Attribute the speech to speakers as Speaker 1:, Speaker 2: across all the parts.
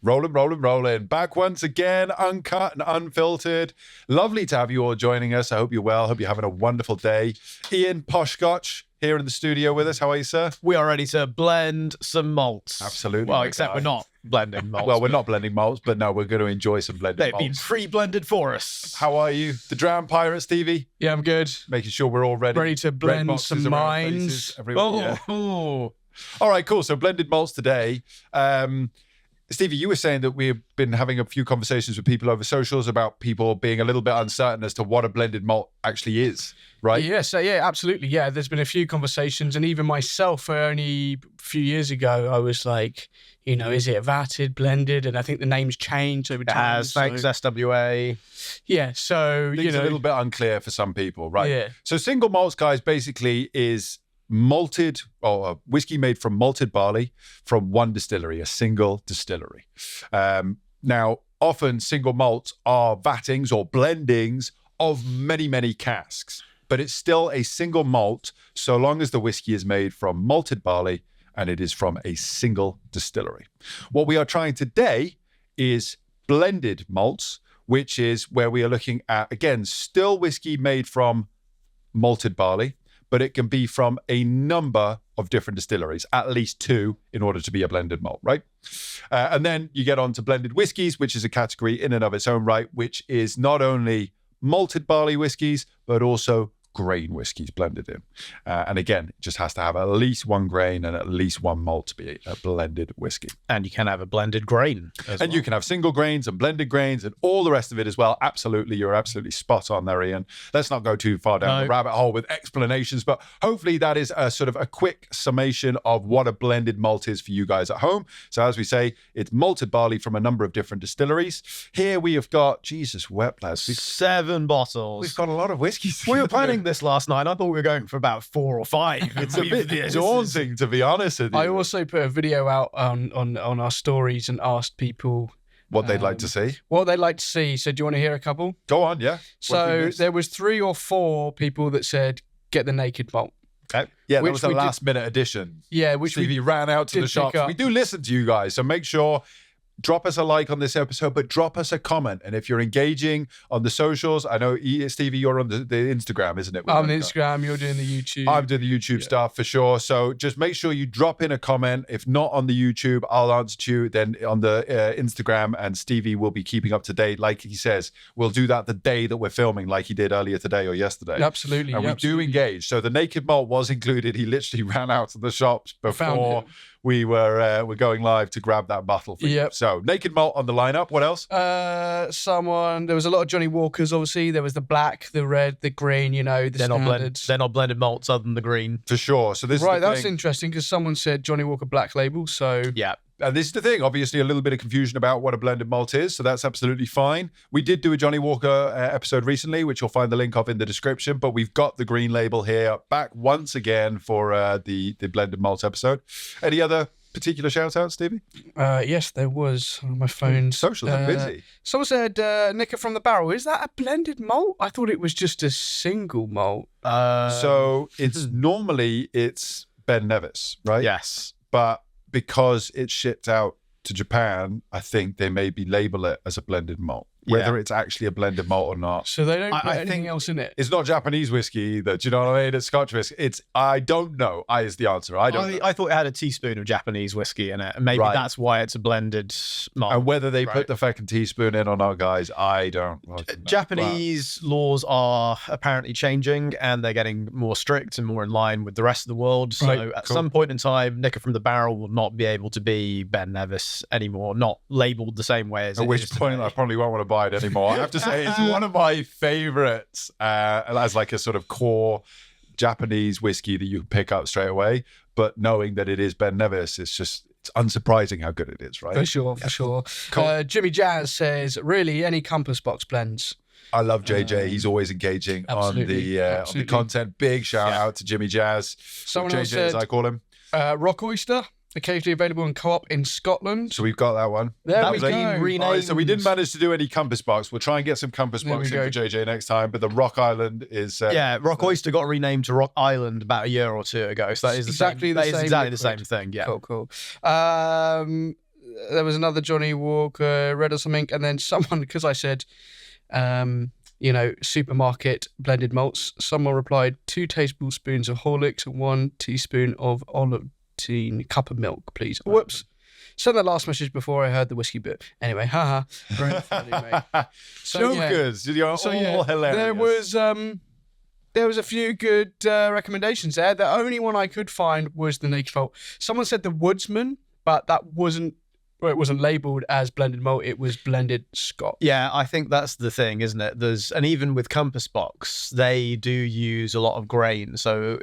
Speaker 1: Rolling, rolling, rolling. Back once again, Uncut and Unfiltered. Lovely to have you all joining us. I hope you're well. Hope you're having a wonderful day. Ian Poshgotch here in the studio with us. How are you, sir?
Speaker 2: We are ready to blend some malts.
Speaker 1: Absolutely.
Speaker 2: Well, except we're not blending malts.
Speaker 1: Well, we're not blending malts, but no, we're going to enjoy some blended
Speaker 2: They've
Speaker 1: malts.
Speaker 2: been pre-blended for us.
Speaker 1: How are you? The Drowned Pirate, Stevie?
Speaker 3: Yeah, I'm good.
Speaker 1: Making sure we're all ready.
Speaker 3: Ready to
Speaker 1: Red
Speaker 3: blend
Speaker 1: boxes
Speaker 3: some
Speaker 1: around
Speaker 3: minds.
Speaker 1: faces, everyone. Yeah.
Speaker 3: Oh.
Speaker 1: All right, cool. So blended malts today. Stevie, you were saying that we've been having a few conversations with people over socials about people being a little bit uncertain as to what a blended malt actually is, right?
Speaker 3: Yeah, absolutely. Yeah, there's been a few conversations, and even myself, only a few years ago, I was like, is it vatted, blended? And I think the name's changed over
Speaker 2: It
Speaker 3: time.
Speaker 2: has, thanks SWA.
Speaker 3: Yeah, so,
Speaker 1: Things a little bit unclear for some people, right?
Speaker 3: Yeah.
Speaker 1: So single malts, guys, basically is malted or a whiskey made from malted barley from one distillery, a single distillery. Now, often single malts are vattings or blendings of many, many casks, but it's still a single malt so long as the whiskey is made from malted barley and it is from a single distillery. What we are trying today is blended malts, which is where we are looking at, again, still whiskey made from malted barley, but it can be from a number of different distilleries, at least two, in order to be a blended malt, right? And then you get on to blended whiskies, which is a category in and of its own right, which is not only malted barley whiskies, but also grain whiskies blended in. And again, it just has to have at least one grain and at least one malt to be a blended whiskey.
Speaker 2: And you can have a blended grain as
Speaker 1: And
Speaker 2: well.
Speaker 1: you can have single grains and blended grains and all the rest of it as well. Absolutely. You're absolutely spot on there, Ian. Let's not go too far down the rabbit hole with explanations, but hopefully that is a sort of a quick summation of what a blended malt is for you guys at home. So as we say, it's malted barley from a number of different distilleries. Here we have got, Jesus wept, lads.
Speaker 2: 7 bottles.
Speaker 1: We've got a lot of whiskeys.
Speaker 2: We were planning this last night. I thought we were going for about 4 or 5.
Speaker 1: It's a bit daunting, to be honest with you.
Speaker 3: I also put a video out on our stories and asked people
Speaker 1: what they'd like to see.
Speaker 3: what they'd like to see. So do you want to hear a couple?
Speaker 1: Go on, yeah.
Speaker 3: So there was 3 or 4 people that said, get the naked malt.
Speaker 2: Okay.
Speaker 1: Yeah, that
Speaker 3: Which
Speaker 1: was a
Speaker 3: we did-
Speaker 1: last minute addition.
Speaker 3: Yeah, which
Speaker 1: Stevie
Speaker 3: we
Speaker 1: ran out to
Speaker 3: did
Speaker 1: the
Speaker 3: pick
Speaker 1: shops.
Speaker 3: up.
Speaker 1: We do listen to you guys, so make sure, drop us a like on this episode, but drop us a comment. And if you're engaging on the socials, I know, Stevie, you're on the Instagram, isn't it?
Speaker 3: I'm on Instagram, you're doing the YouTube.
Speaker 1: I'm doing the YouTube stuff for sure. So just make sure you drop in a comment. If not on the YouTube, I'll answer to you then on the Instagram, and Stevie will be keeping up to date. Like he says, we'll do that the day that we're filming, like he did earlier today or yesterday.
Speaker 3: Absolutely.
Speaker 1: And we do engage. So the naked malt was included. He literally ran out to the shops before we were going live to grab that bottle for you.
Speaker 3: Yep.
Speaker 1: So naked malt on the lineup. What else?
Speaker 3: There was a lot of Johnny Walkers, obviously. There was the black, the red, the green, the
Speaker 2: They're not blended.
Speaker 3: standards.
Speaker 2: They're not blended malts other than the green.
Speaker 1: For sure. So this
Speaker 3: Right,
Speaker 1: is the
Speaker 3: that's
Speaker 1: thing.
Speaker 3: interesting because someone said Johnny Walker Black Label, so...
Speaker 2: Yeah.
Speaker 1: And this is the thing, obviously a little bit of confusion about what a blended malt is, so that's absolutely fine. We did do a Johnny Walker episode recently, which you'll find the link of in the description, but we've got the green label here back once again for the blended malt episode. Any other particular shout outs, Stevie?
Speaker 3: Yes, there was on my phone.
Speaker 1: Socials are busy.
Speaker 3: Someone said, Nicker from the Barrel, is that a blended malt? I thought it was just a single malt.
Speaker 1: So it's normally it's Ben Nevis, right?
Speaker 2: Yes.
Speaker 1: But because it's shipped out to Japan, I think they maybe label it as a blended malt. Whether it's actually a blended malt or not.
Speaker 3: So they don't put
Speaker 1: I
Speaker 3: anything
Speaker 1: think
Speaker 3: else in it?
Speaker 1: It's not Japanese whiskey either. Do you know what I mean? It's Scotch whiskey. I don't know. Is the answer. I don't know.
Speaker 2: I thought it had a teaspoon of Japanese whiskey in it. And maybe
Speaker 1: Right.
Speaker 2: that's why it's a blended malt.
Speaker 1: And whether they
Speaker 2: Right.
Speaker 1: put the fucking teaspoon in or not, guys, I don't know.
Speaker 2: Japanese laws are apparently changing and they're getting more strict and more in line with the rest of the world. So
Speaker 1: Right,
Speaker 2: at
Speaker 1: cool.
Speaker 2: some point in time, Nicker from the Barrel will not be able to be Ben Nevis anymore, not labelled the same way as
Speaker 1: At
Speaker 2: it
Speaker 1: which
Speaker 2: is
Speaker 1: point
Speaker 2: today.
Speaker 1: I probably won't want to buy it anymore. I have to say, it's one of my favorites as like a sort of core Japanese whiskey that you can pick up straight away. But knowing that it is Ben Nevis, it's unsurprising how good it is, right?
Speaker 3: For sure, for sure.
Speaker 1: Cool.
Speaker 3: Jimmy Jazz says, really, any Compass Box blends?
Speaker 1: I love JJ. He's always engaging on
Speaker 3: absolutely,
Speaker 1: the
Speaker 3: absolutely.
Speaker 1: content. Big shout out to Jimmy Jazz.
Speaker 3: Someone
Speaker 1: JJ,
Speaker 3: else said,
Speaker 1: as I call him.
Speaker 3: Rock Oyster, occasionally available in Co-op in Scotland.
Speaker 1: So we've got that one.
Speaker 3: There
Speaker 2: That
Speaker 3: we
Speaker 2: was
Speaker 3: go.
Speaker 2: being renamed.
Speaker 1: All right, so we didn't manage to do any Compass Box. We'll try and get some Compass
Speaker 3: There
Speaker 1: Box
Speaker 3: we
Speaker 1: in for JJ next time. But the Rock Island is...
Speaker 2: Yeah, Rock Oyster got renamed to Rock Island about a year or two ago. So that is
Speaker 3: Exactly
Speaker 2: the
Speaker 3: the
Speaker 2: same,
Speaker 3: same
Speaker 2: exactly the
Speaker 3: liquid.
Speaker 2: same thing. Yeah.
Speaker 3: Cool. there was another Johnny Walker Red or something, and then someone, because I said, supermarket blended malts, someone replied 2 tablespoons of Horlicks and 1 teaspoon of Ovaltine cup of milk, please. Whoops. Sent that last message before I heard the whiskey bit. Anyway, haha. Very funny, mate.
Speaker 1: Jokers, you're all hilarious.
Speaker 3: There was a few good recommendations there. The only one I could find was the Naked Malt. Someone said the Woodsman, but that wasn't. Well, it wasn't labelled as blended malt. It was blended Scotch.
Speaker 2: Yeah, I think that's the thing, isn't it? And even with Compass Box, they do use a lot of grain. So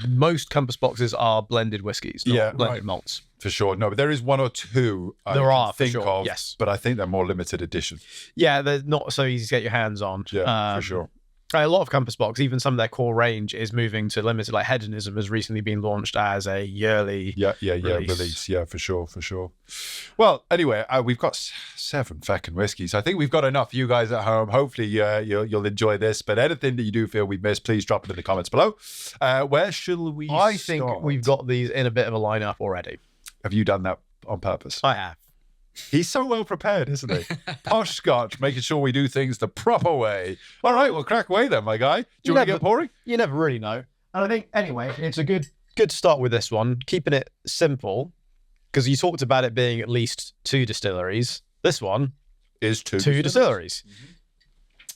Speaker 2: most Compass Boxes are blended whiskies, not blended malts.
Speaker 1: For sure. No, but there is 1 or 2 I can think of.
Speaker 2: Yes.
Speaker 1: But I think they're more limited edition.
Speaker 2: Yeah, they're not so easy to get your hands on.
Speaker 1: Yeah, for sure.
Speaker 2: A lot of Compass Box, even some of their core range, is moving to limited. Like Hedonism has recently been launched as a yearly release.
Speaker 1: Yeah, for sure. Well, anyway, we've got 7 fucking whiskeys. I think we've got enough for you guys at home. Hopefully, you'll enjoy this. But anything that you do feel we missed, please drop it in the comments below. Where shall we start?
Speaker 2: I think we've got these in a bit of a lineup already.
Speaker 1: Have you done that on purpose?
Speaker 2: I have.
Speaker 1: He's so well prepared, isn't he? Posh Scotch, making sure we do things the proper way. All right, well, crack away then, my guy. Do you want to get pouring?
Speaker 2: You never really know. And I think, anyway, it's a good start with this one, keeping it simple, because you talked about it being at least 2 distilleries. This one
Speaker 1: is 2
Speaker 2: distilleries. Mm-hmm.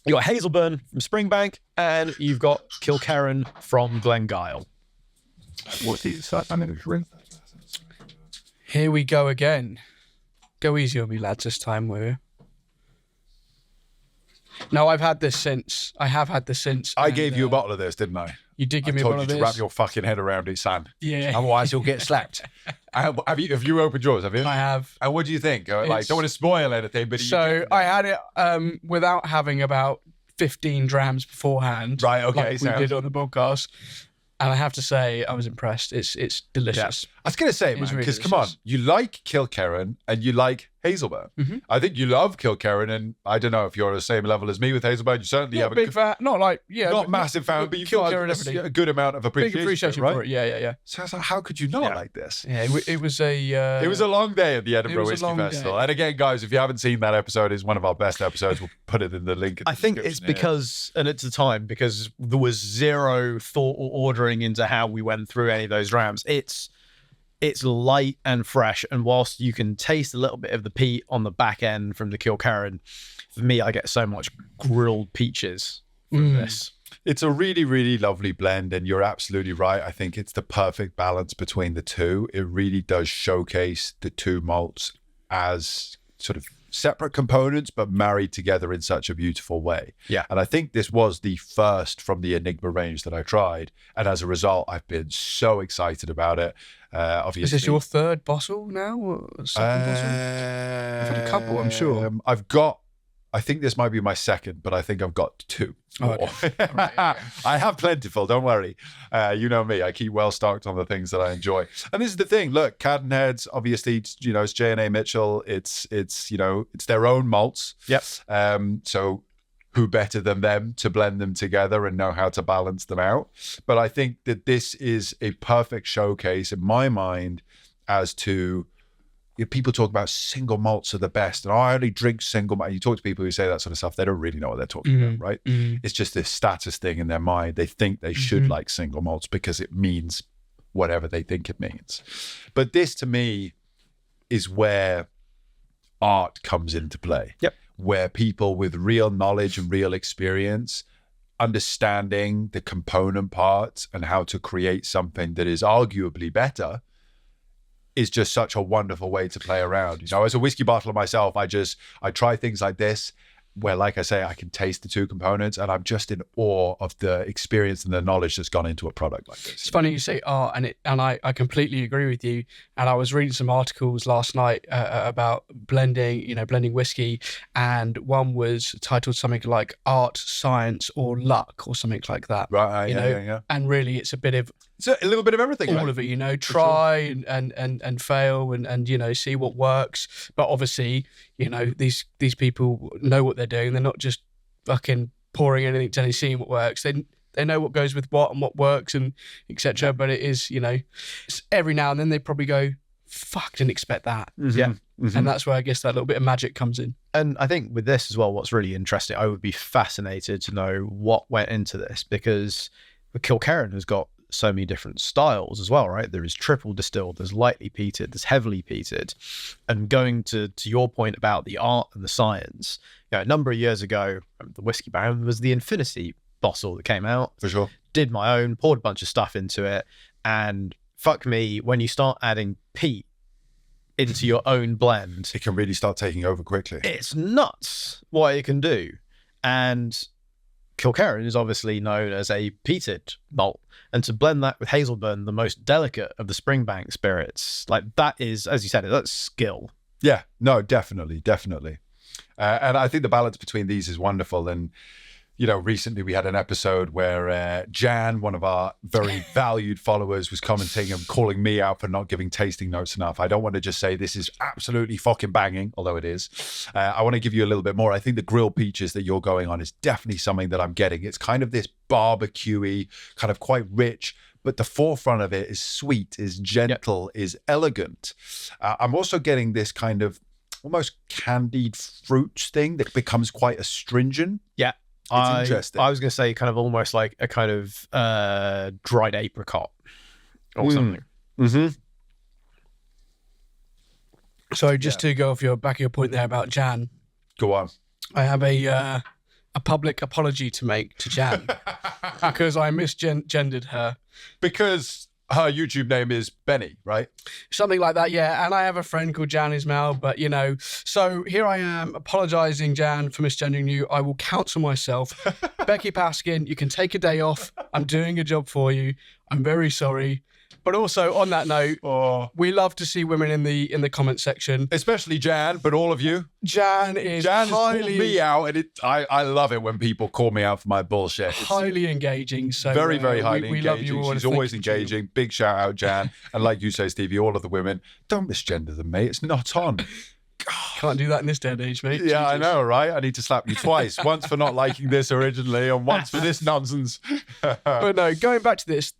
Speaker 2: You got Hazelburn from Springbank, and you've got Kilkerran from Glengyle.
Speaker 3: Here we go again. Go easy on me, lads, this time, will you? No, I've had this since. I have had this since.
Speaker 1: I gave you a bottle of this, didn't I?
Speaker 3: You did give me a bottle of this.
Speaker 1: I told you to wrap your fucking head around it, son.
Speaker 3: Yeah.
Speaker 1: Otherwise, you'll get slapped. Have you opened yours, have you?
Speaker 3: I have.
Speaker 1: And what do you think? Don't want to spoil anything, but...
Speaker 3: So, I had it without having about 15 drams beforehand.
Speaker 1: Right, okay.
Speaker 3: Like we did on the podcast. And I have to say, I was impressed. It's delicious.
Speaker 1: Yeah. I was going to say, man, because come on, you like Kilkerran and you like Hazelburn.
Speaker 3: Mm-hmm.
Speaker 1: I think you love Kilkerran, and I don't know if you're on the same level as me with Hazelburn. You certainly have not massive fan, but you've got a good amount of appreciation, right?
Speaker 3: for it. Yeah.
Speaker 1: So I was like, how could you not like this?
Speaker 3: Yeah, it was a...
Speaker 1: it was a long day at the Edinburgh Whiskey Festival. And again, guys, if you haven't seen that episode, it's one of our best episodes. We'll put it in the link.
Speaker 2: I think it's because, and it's a time, because there was zero thought or ordering into how we went through any of those drams. It's light and fresh, and whilst you can taste a little bit of the peat on the back end from the Kilkerran, for me, I get so much grilled peaches from this.
Speaker 1: It's a really, really lovely blend, and you're absolutely right. I think it's the perfect balance between the two. It really does showcase the 2 malts as sort of separate components, but married together in such a beautiful way.
Speaker 2: Yeah.
Speaker 1: And I think this was the first from the Enigma range that I tried. And as a result, I've been so excited about it. Obviously,
Speaker 3: is this your 3rd bottle now? Or 2nd bottle? I've had a couple, I'm sure.
Speaker 1: I think this might be my 2nd, but I think I've got 2 more.
Speaker 3: Okay. Right.
Speaker 1: I have plentiful, don't worry. You know me, I keep well stocked on the things that I enjoy. And this is the thing, look, Cadenheads, obviously, it's J&A Mitchell, it's their own malts.
Speaker 2: Yep.
Speaker 1: So who better than them to blend them together and know how to balance them out? But I think that this is a perfect showcase in my mind as to... People talk about single malts are the best, and I only drink single malt. You talk to people who say that sort of stuff, they don't really know what they're talking about, right? It's just this status thing in their mind. They think they should like single malts because it means whatever they think it means. But this, to me, is where art comes into play.
Speaker 2: Yep.
Speaker 1: Where people with real knowledge and real experience, understanding the component parts and how to create something that is arguably better, is just such a wonderful way to play around. As a whiskey bottler myself, I try things like this where, like I say, I can taste the 2 components, and I'm just in awe of the experience and the knowledge that's gone into a product like this.
Speaker 3: It's funny you say art, and I completely agree with you. And I was reading some articles last night about blending whiskey, and one was titled something like Art, Science, or Luck, or something like that.
Speaker 1: Right, yeah.
Speaker 3: And really, it's a bit of...
Speaker 1: It's a little bit of everything,
Speaker 3: all of it, try and fail and see what works. But obviously, these people know what they're doing. They're not just fucking pouring anything to seeing what works. They know what goes with what and what works and etc. But it is, it's every now and then they probably go fuck, didn't expect that.
Speaker 2: Yeah.
Speaker 3: And that's where I guess that little bit of magic comes in.
Speaker 2: And I think with this as well, what's really interesting, I would be fascinated to know what went into this, because Kilkerran has got so many different styles as well, right? There is triple distilled, there's lightly peated, there's heavily peated. And going to your point about the art and the science, a number of years ago, the whiskey baron was the Infinity bottle that came out.
Speaker 1: For sure.
Speaker 2: Did my own, poured a bunch of stuff into it, and fuck me, when you start adding peat into your own blend,
Speaker 1: It can really start taking over quickly.
Speaker 2: it's nuts what it can do. And Kilkerran is obviously known as a peated malt, and to blend that with Hazelburn, the most delicate of the Springbank spirits, like that is, as you said, that's skill.
Speaker 1: Yeah, no, definitely. And I think the balance between these is wonderful. And, recently we had an episode where Jan, one of our very valued followers, was commenting and calling me out for not giving tasting notes enough. I don't want to just say this is absolutely fucking banging, although it is. I want to give you a little bit more. I think the grilled peaches that you're going on is definitely something that I'm getting. It's kind of this barbecue-y, kind of quite rich, but the forefront of it is sweet, is gentle, is elegant. I'm also getting this kind of almost candied fruit thing that becomes quite astringent.
Speaker 2: Yeah.
Speaker 1: It's interesting.
Speaker 2: I was going to say kind of almost like a kind of dried apricot or something.
Speaker 1: Mm-hmm.
Speaker 3: So just to go off your back of your point there about Jan,
Speaker 1: Go on.
Speaker 3: I have a public apology to make to Jan because I misgendered her.
Speaker 1: Because her YouTube name is Benny, right?
Speaker 3: Something like that, yeah. And I have a friend called Jan Ismail, but so here I am apologizing, Jan, for misgendering you. I will counsel myself. Becky Paskin, you can take a day off. I'm doing a job for you. I'm very sorry. But also on that note, we love to see women in the comment section.
Speaker 1: Especially Jan, but all of you.
Speaker 3: Jan
Speaker 1: has called me out, and I love it when people call me out for my bullshit. It's
Speaker 3: highly engaging. So
Speaker 1: very, very highly
Speaker 3: we
Speaker 1: engaging.
Speaker 3: love you all.
Speaker 1: She's always engaging. Big shout out, Jan. And like you say, Stevie, all of the women, don't misgender them, mate. It's not on.
Speaker 3: Can't do that in this day and age, mate.
Speaker 1: Yeah,
Speaker 3: Jesus.
Speaker 1: I know, right? I need to slap you twice. Once for not liking this originally, and once for this nonsense.
Speaker 3: But no, going back to this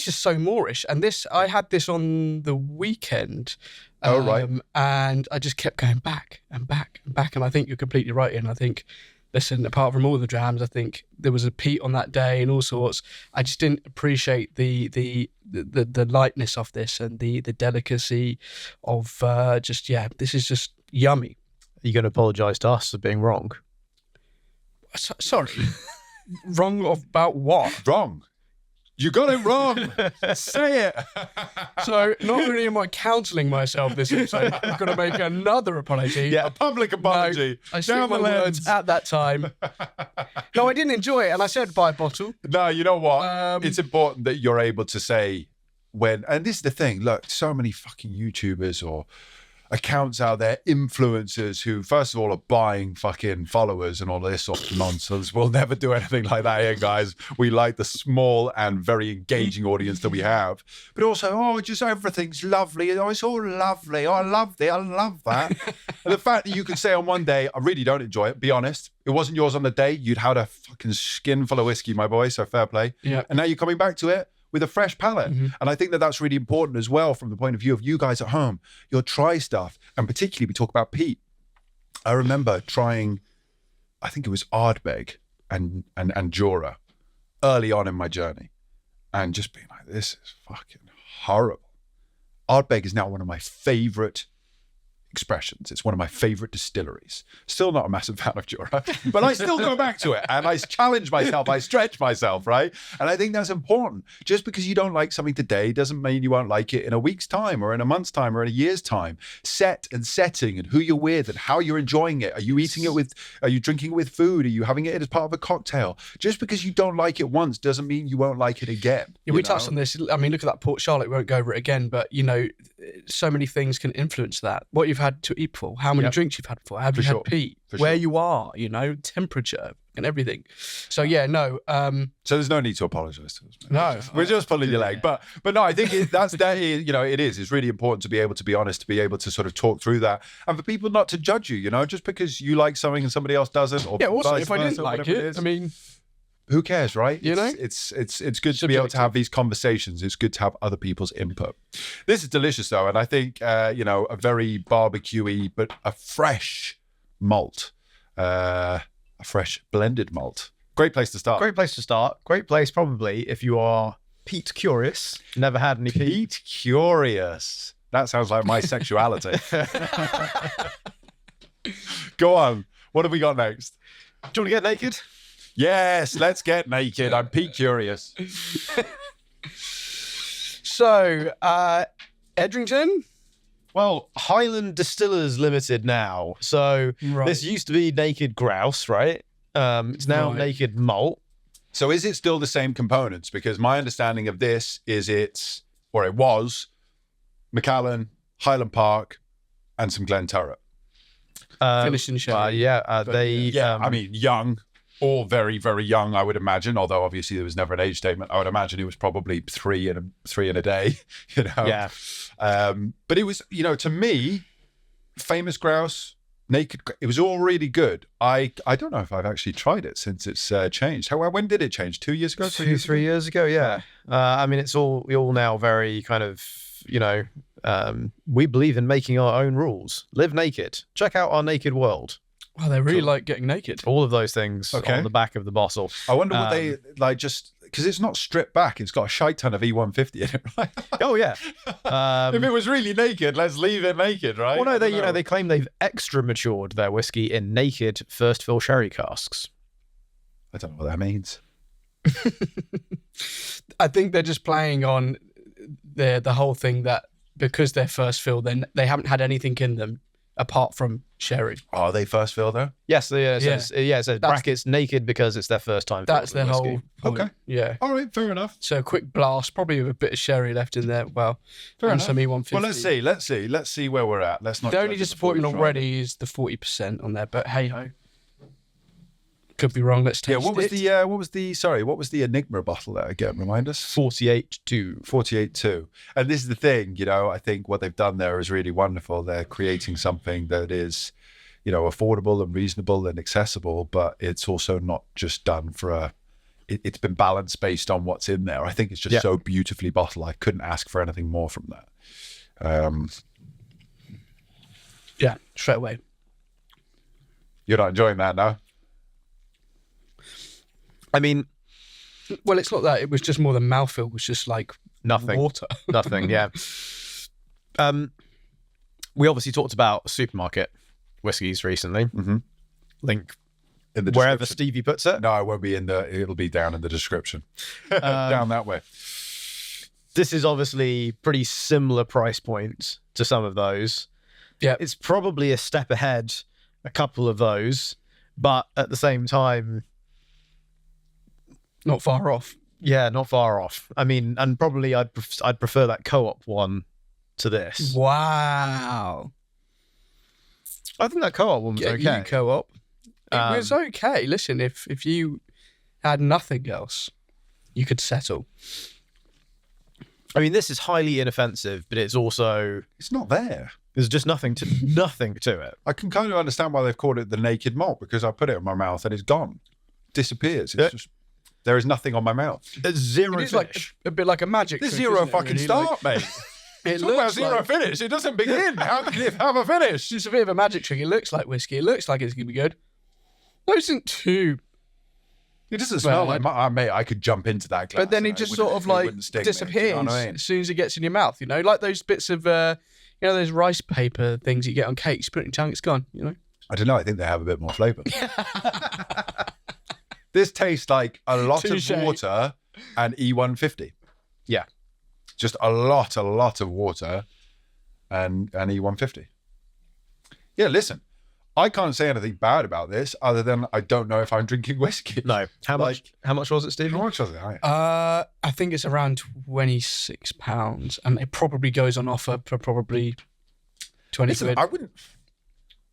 Speaker 3: is so Moorish, and I had this on the weekend.
Speaker 1: Oh, right.
Speaker 3: And I just kept going back and back and back, and I think you're completely right. And I think, listen, apart from all the drams, I think there was a peat on that day and all sorts. I just didn't appreciate the lightness of this and the delicacy of this is just yummy.
Speaker 2: Are you going to apologise to us for being wrong?
Speaker 3: Sorry, wrong about what?
Speaker 1: Wrong. You got it wrong. Say it.
Speaker 3: So not only am I counselling myself this episode, I'm going to make another apology.
Speaker 1: Yeah, a public apology.
Speaker 3: No, I said my words at that time. No, I didn't enjoy it, and I said buy a bottle.
Speaker 1: No, you know what? It's important that you're able to say when, and this is the thing, look, so many fucking YouTubers or accounts out there, influencers who, first of all, are buying fucking followers and all this sort of nonsense. We'll never do anything like that here, guys. We like the small and very engaging audience that we have. But also, just everything's lovely. Oh, it's all lovely. Oh, I love it. I love that. And the fact that you could say on one day, I really don't enjoy it, be honest. It wasn't yours on the day. You'd had a fucking skin full of whiskey, my boy, so fair play.
Speaker 3: Yeah.
Speaker 1: And now you're coming back to it with a fresh palate. Mm-hmm. And I think that that's really important as well from the point of view of you guys at home. You'll try stuff, and particularly we talk about peat. I remember trying, I think it was Ardbeg and Jura early on in my journey, and just being like, this is fucking horrible. Ardbeg is now one of my favorite expressions. It's one of my favorite distilleries. Still not a massive fan of Jura, but I still go back to it and I challenge myself, I stretch myself, right? And I think that's important. Just because you don't like something today doesn't mean you won't like it in a week's time or in a month's time or in a year's time. Set and setting and who you're with and how you're enjoying it. Are you eating it with, are you drinking it with food? Are you having it as part of a cocktail? Just because you don't like it once doesn't mean you won't like it again.
Speaker 3: Yeah, we touched on this. I mean, look at that Port Charlotte. We won't go over it again, but so many things can influence that. What you've had to eat for, how many drinks you've had for, have you had peat, where you are, temperature and everything. So so there's no need to apologize to us, man.
Speaker 1: No, we're just pulling your leg, but no, I think it is. It's really important to be able to be honest, to be able to sort of talk through that, and for people not to judge you. Just because you like something and somebody else doesn't. Or
Speaker 3: also if I didn't like it, I mean,
Speaker 1: who cares, right?
Speaker 3: You know?
Speaker 1: It's good to be able to have these conversations. It's good to have other people's input. This is delicious though, and I think a very barbecuey but a fresh malt, a fresh blended malt. Great place to start.
Speaker 2: Great place to start. Great place probably if you are Pete curious. Never had any Pete.
Speaker 1: Pete curious. That sounds like my sexuality. Go on. What have we got next?
Speaker 2: Do you want to get naked?
Speaker 1: Yes, let's get naked. I'm Pete curious.
Speaker 3: So, Edrington?
Speaker 2: Well, Highland Distillers Limited now. So
Speaker 3: Right.
Speaker 2: this used to be Naked Grouse, right? It's now
Speaker 3: Right.
Speaker 2: Naked Malt.
Speaker 1: So is it still the same components? Because my understanding of this is it was, Macallan, Highland Park, and some Glenturret.
Speaker 3: Finishing sherry.
Speaker 1: I mean, young, all very, very young, I would imagine. Although obviously there was never an age statement. I would imagine it was probably three in a day. You know.
Speaker 2: Yeah.
Speaker 1: But it was, to me, Famous Grouse, Naked. It was all really good. I don't know if I've actually tried it since it's changed. When did it change? 2 years ago?
Speaker 2: 3 years ago. Yeah. I mean, it's all now very kind of, we believe in making our own rules. Live naked. Check out our naked world.
Speaker 3: Wow, they really like getting naked.
Speaker 2: All of those things on the back of the bottle.
Speaker 1: I wonder what they just because it's not stripped back. It's got a shite ton of E150 in it, right?
Speaker 2: Oh yeah.
Speaker 1: If it was really naked, let's leave it naked, right?
Speaker 2: Well, no, they claim they've extra matured their whiskey in naked first fill sherry casks.
Speaker 1: I don't know what that means.
Speaker 3: I think they're just playing on the whole thing that because they're first fill, then they haven't had anything in them apart from sherry.
Speaker 1: Are they first fill though?
Speaker 2: Yes, it says brackets naked because it's their first time.
Speaker 3: That's their
Speaker 2: whiskey.
Speaker 3: whole point.
Speaker 1: Okay.
Speaker 3: Yeah.
Speaker 1: All right, fair enough.
Speaker 3: So a quick blast, probably with a bit of sherry left in there. Well,
Speaker 1: Fair
Speaker 3: and
Speaker 1: enough.
Speaker 3: some E150.
Speaker 1: Well, let's see where we're at. Let's not.
Speaker 3: The only
Speaker 1: judge it before
Speaker 3: disappointment
Speaker 1: we try
Speaker 3: already is the 40% on there, but hey ho. Could be wrong. Let's
Speaker 1: it. Yeah.
Speaker 3: taste
Speaker 1: What was
Speaker 3: it.
Speaker 1: what was the Enigma bottle there again? Remind us.
Speaker 2: 48.2.
Speaker 1: 48.2. And this is the thing, I think what they've done there is really wonderful. They're creating something that is, affordable and reasonable and accessible, but it's also not just done for it's been balanced based on what's in there. I think it's just so beautifully bottled. I couldn't ask for anything more from that.
Speaker 3: Yeah, straight away.
Speaker 1: You're not enjoying that now?
Speaker 2: I mean,
Speaker 3: Well, it's not that. It was just more the mouthfeel was just like
Speaker 2: nothing.
Speaker 3: water.
Speaker 2: Nothing. Yeah. We obviously talked about supermarket whiskies recently.
Speaker 1: Mm-hmm.
Speaker 2: Link
Speaker 1: In the
Speaker 2: wherever
Speaker 1: description.
Speaker 2: Stevie puts it.
Speaker 1: No, it won't be it'll be down in the description. Down that way.
Speaker 2: This is obviously pretty similar price points to some of those.
Speaker 3: Yeah.
Speaker 2: It's probably a step ahead, a couple of those, but at the same time,
Speaker 3: Not far off.
Speaker 2: yeah, not far off. I mean, and probably I'd prefer that co-op one to this.
Speaker 3: Wow.
Speaker 2: I think that co-op one was
Speaker 3: Get
Speaker 2: okay.
Speaker 3: you co-op. It was
Speaker 2: Um,
Speaker 3: okay. Listen, if you had nothing else, you could settle.
Speaker 2: I mean, this is highly inoffensive, but it's also
Speaker 1: It's not there.
Speaker 2: there's just nothing to it.
Speaker 1: I can kind of understand why they've called it the naked malt because I put it in my mouth and it's gone. Disappears. It's just there is nothing on my mouth.
Speaker 2: It's zero
Speaker 3: It is like
Speaker 2: finish.
Speaker 3: a bit like a magic
Speaker 1: There's
Speaker 3: trick,
Speaker 1: zero
Speaker 3: isn't it,
Speaker 1: fucking
Speaker 3: really?
Speaker 1: start, mate.
Speaker 3: It
Speaker 1: It's all about
Speaker 3: looks
Speaker 1: zero
Speaker 3: like,
Speaker 1: finish. It doesn't begin. How can it have a finish?
Speaker 3: it's a bit of a magic trick. It looks like whiskey. It looks like it's going to be good. No, it isn't too.
Speaker 1: It doesn't smell
Speaker 3: Well,
Speaker 1: like mate. I could jump into that glass.
Speaker 3: But then
Speaker 1: and
Speaker 3: it just
Speaker 1: wouldn't-
Speaker 3: sort of
Speaker 1: it
Speaker 3: like
Speaker 1: wouldn't sting me,
Speaker 3: disappears
Speaker 1: do you know what I mean?
Speaker 3: as soon as it gets in your mouth. Like those bits of, those rice paper things you get on cakes. Put it in your tongue, it's gone.
Speaker 1: I don't know. I think they have a bit more flavour. This tastes like a lot
Speaker 3: Touche.
Speaker 1: of water and E150.
Speaker 2: Yeah.
Speaker 1: Just a lot of water and E150. Yeah, listen, I can't say anything bad about this other than I don't know if I'm drinking whiskey.
Speaker 2: No. How much was it, Steve?
Speaker 1: How much was it?
Speaker 3: I think it's around £26, and it probably goes on offer for probably 20
Speaker 1: Listen,
Speaker 3: quid.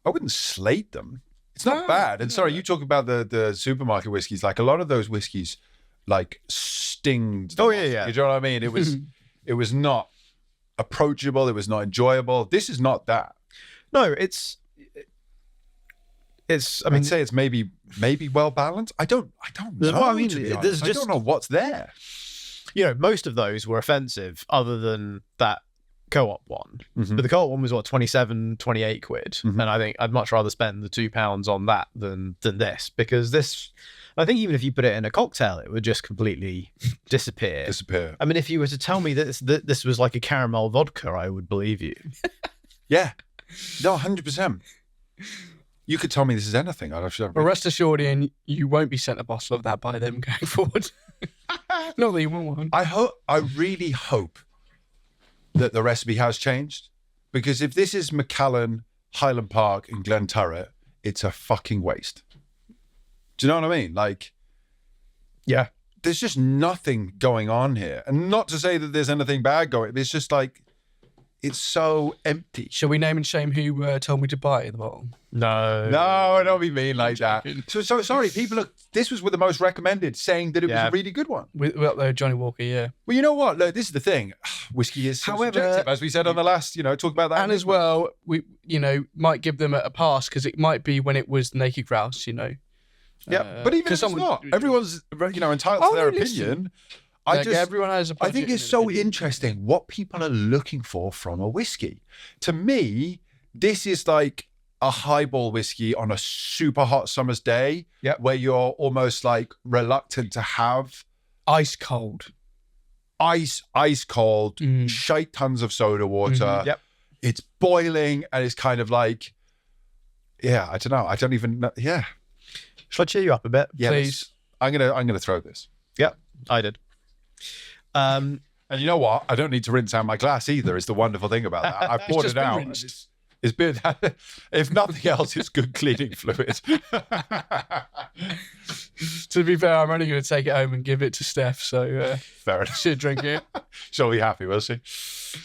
Speaker 1: I wouldn't slate them. It's not
Speaker 3: No,
Speaker 1: bad. And sorry, you talk about the supermarket whiskeys. Like a lot of those whiskeys, like stinged.
Speaker 2: Oh, yeah.
Speaker 1: You know what I mean? It was not approachable. It was not enjoyable. This is not that.
Speaker 2: No, I mean,
Speaker 1: I'd say it's maybe well balanced. I don't know.
Speaker 2: Well, I mean,
Speaker 1: to be
Speaker 2: there's
Speaker 1: honest. I
Speaker 2: just-
Speaker 1: don't know what's there.
Speaker 2: most of those were offensive other than that co-op one.
Speaker 1: Mhm.
Speaker 2: But the co-op one was 27, 28 quid.
Speaker 1: Mhm.
Speaker 2: And I think I'd much rather spend the £2 on that than this, because this, I think even if you put it in a cocktail, it would just completely disappear. I mean, if you were to tell me that this was like a caramel vodka, I would believe you.
Speaker 1: Yeah. No, 100%. You could tell me this is anything. I'd have
Speaker 3: But rest assured, Ian, you won't be sent a bottle of that by them going forward. Not that you want one.
Speaker 1: I really hope that the recipe has changed, because if this is Macallan, Highland Park, and Glen Turret, it's a fucking waste. Do you know what I mean? Like,
Speaker 2: Yeah.
Speaker 1: there's just nothing going on here, and not to say that there's anything bad going. It's just like, it's so empty.
Speaker 3: Shall we name and shame who told me to buy the bottle?
Speaker 2: No.
Speaker 1: No, don't be mean like that.
Speaker 3: joking.
Speaker 1: So sorry, people. This was the most recommended, saying that it was
Speaker 2: Yeah.
Speaker 1: a really good one.
Speaker 3: With Johnny Walker, yeah.
Speaker 1: Well, you know what? Look, this is the thing. Whiskey is so
Speaker 3: However-
Speaker 1: subjective, as we said on the last. Talk about that.
Speaker 3: And as well, we might give them a pass because it might be when it was Naked Grouse,
Speaker 1: Yeah, but even if
Speaker 3: 'cause
Speaker 1: it's
Speaker 3: someone-
Speaker 1: not, everyone's entitled
Speaker 3: Oh,
Speaker 1: to their
Speaker 3: no, listen.
Speaker 1: opinion.
Speaker 3: everyone has a
Speaker 1: I think
Speaker 3: budget
Speaker 1: it's
Speaker 3: and
Speaker 1: so
Speaker 3: opinion.
Speaker 1: interesting what people are looking for from a whiskey. To me, this is like a highball whiskey on a super hot summer's day, where you're almost like reluctant to have
Speaker 3: Ice cold.
Speaker 1: ice cold, shite tons of soda water.
Speaker 2: Yep.
Speaker 1: It's boiling, and it's kind of like, I don't know. I don't even know. Yeah.
Speaker 2: Shall I cheer you up a bit?
Speaker 1: Yeah,
Speaker 3: Please.
Speaker 1: I'm gonna throw this.
Speaker 2: Yep, I did.
Speaker 1: And you know what? I don't need to rinse out my glass either. Is the wonderful thing about that. I poured
Speaker 3: just
Speaker 1: it
Speaker 3: been
Speaker 1: out.
Speaker 3: rinsed.
Speaker 1: It's been, if nothing else, it's good cleaning fluid.
Speaker 3: To be fair, I'm only going to take it home and give it to Steph, so
Speaker 1: Fair enough.
Speaker 3: she'll drink it.
Speaker 1: She'll be happy, will she?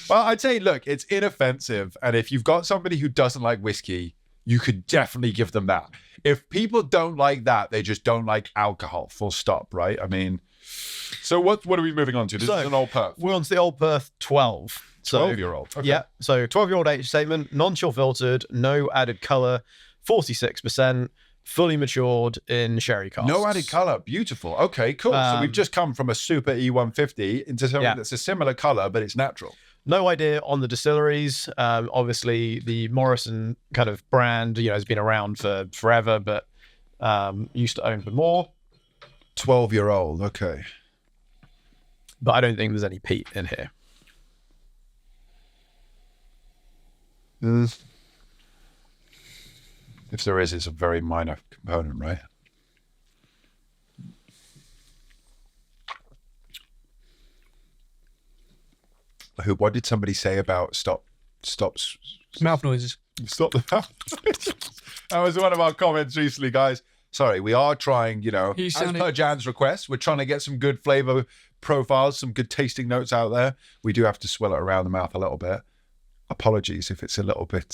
Speaker 1: Well, I'd say, look, it's inoffensive, and if you've got somebody who doesn't like whiskey, you could definitely give them that. If people don't like that, they just don't like alcohol. Full stop, right? I mean, so what are we moving on to? This is an Old Perth.
Speaker 2: We're on to the Old Perth 12.
Speaker 1: 12-year-old. Okay.
Speaker 2: Yeah, so 12-year-old age statement, non-chill filtered, no added colour, 46%, fully matured in sherry casks.
Speaker 1: No added colour. Beautiful. Okay, cool. So we've just come from a super E150 into something that's a similar colour, but it's natural.
Speaker 2: No idea on the distilleries. Obviously, the Morrison kind of brand, has been around for forever, but used to own for more.
Speaker 1: 12-year-old. Okay.
Speaker 2: But I don't think there's any peat in here.
Speaker 1: If there is, it's a very minor component, right? What did somebody say about stop
Speaker 3: Mouth noises.
Speaker 1: the mouth? That was one of our comments recently, guys. Sorry, we are trying,
Speaker 3: He's
Speaker 1: as
Speaker 3: sounding-
Speaker 1: per Jan's request, we're trying to get some good flavor profiles, some good tasting notes out there. We do have to swell it around the mouth a little bit. Apologies if it's a little bit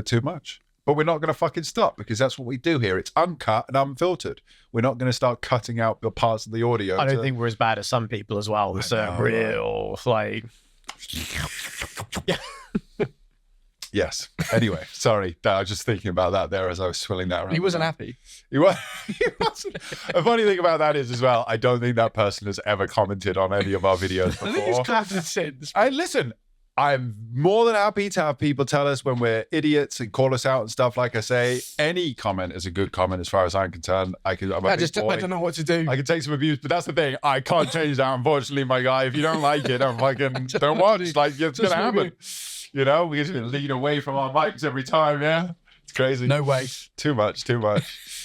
Speaker 1: too much. But we're not going to fucking stop, because that's what we do here. It's uncut and unfiltered. We're not going to start cutting out the parts of the audio.
Speaker 2: I don't think we're as bad as some people as well. There's a real,
Speaker 1: Yes. Anyway, sorry. I was just thinking about that there as I was swilling that around.
Speaker 3: He wasn't happy.
Speaker 1: He wasn't. A funny thing about that is, as well, I don't think that person has ever commented on any of our videos before.
Speaker 3: I think he's commented since.
Speaker 1: Listen, I'm more than happy to have people tell us when we're idiots and call us out and stuff. Like I say, any comment is a good comment as far as I'm concerned. I'm a
Speaker 3: I
Speaker 1: big boy.
Speaker 3: don't know what to do.
Speaker 1: I can take some abuse, but that's the thing. I can't change that, unfortunately, my guy. If you don't like it, don't watch. Like, it's going to happen. We just lean away from our mics every time. Yeah, it's crazy.
Speaker 3: No way.
Speaker 1: Too much.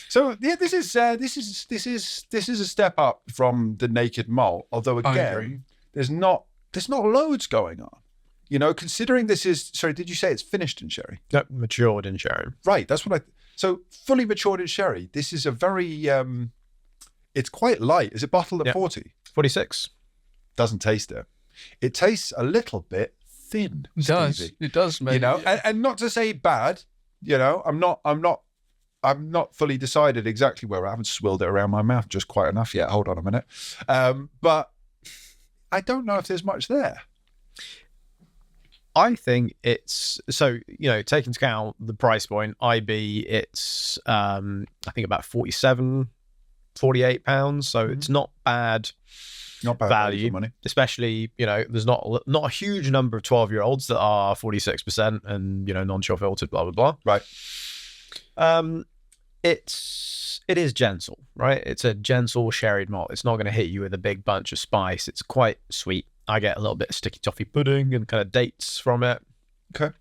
Speaker 1: So yeah, this is a step up from the naked malt. Although
Speaker 3: I agree.
Speaker 1: again, there's not loads going on. Considering this is, sorry, did you say it's finished in sherry?
Speaker 2: no, matured in sherry.
Speaker 1: Right, that's what so fully matured in sherry. This is a very, it's quite light. Is it bottled at 40?
Speaker 2: 46.
Speaker 1: Doesn't taste it. It tastes a little bit thin.
Speaker 3: It does.
Speaker 1: Stevie.
Speaker 3: It does, mate.
Speaker 1: And not to say bad, I'm not fully decided exactly where. I haven't swilled it around my mouth just quite enough yet. Hold on a minute. But I don't know if there's much there.
Speaker 2: I think it's so, take into account the price point. IB, it's I think about 47, 48 pounds. So it's not bad.
Speaker 1: Not bad
Speaker 2: value
Speaker 1: for money.
Speaker 2: Especially, there's not a huge number of 12-year-olds that are 46% and non-chill filtered, blah blah blah.
Speaker 1: Right.
Speaker 2: It is gentle, right? It's a gentle sherried malt. It's not going to hit you with a big bunch of spice. It's quite sweet. I get a little bit of sticky toffee pudding and kind of dates from it.
Speaker 1: Okay.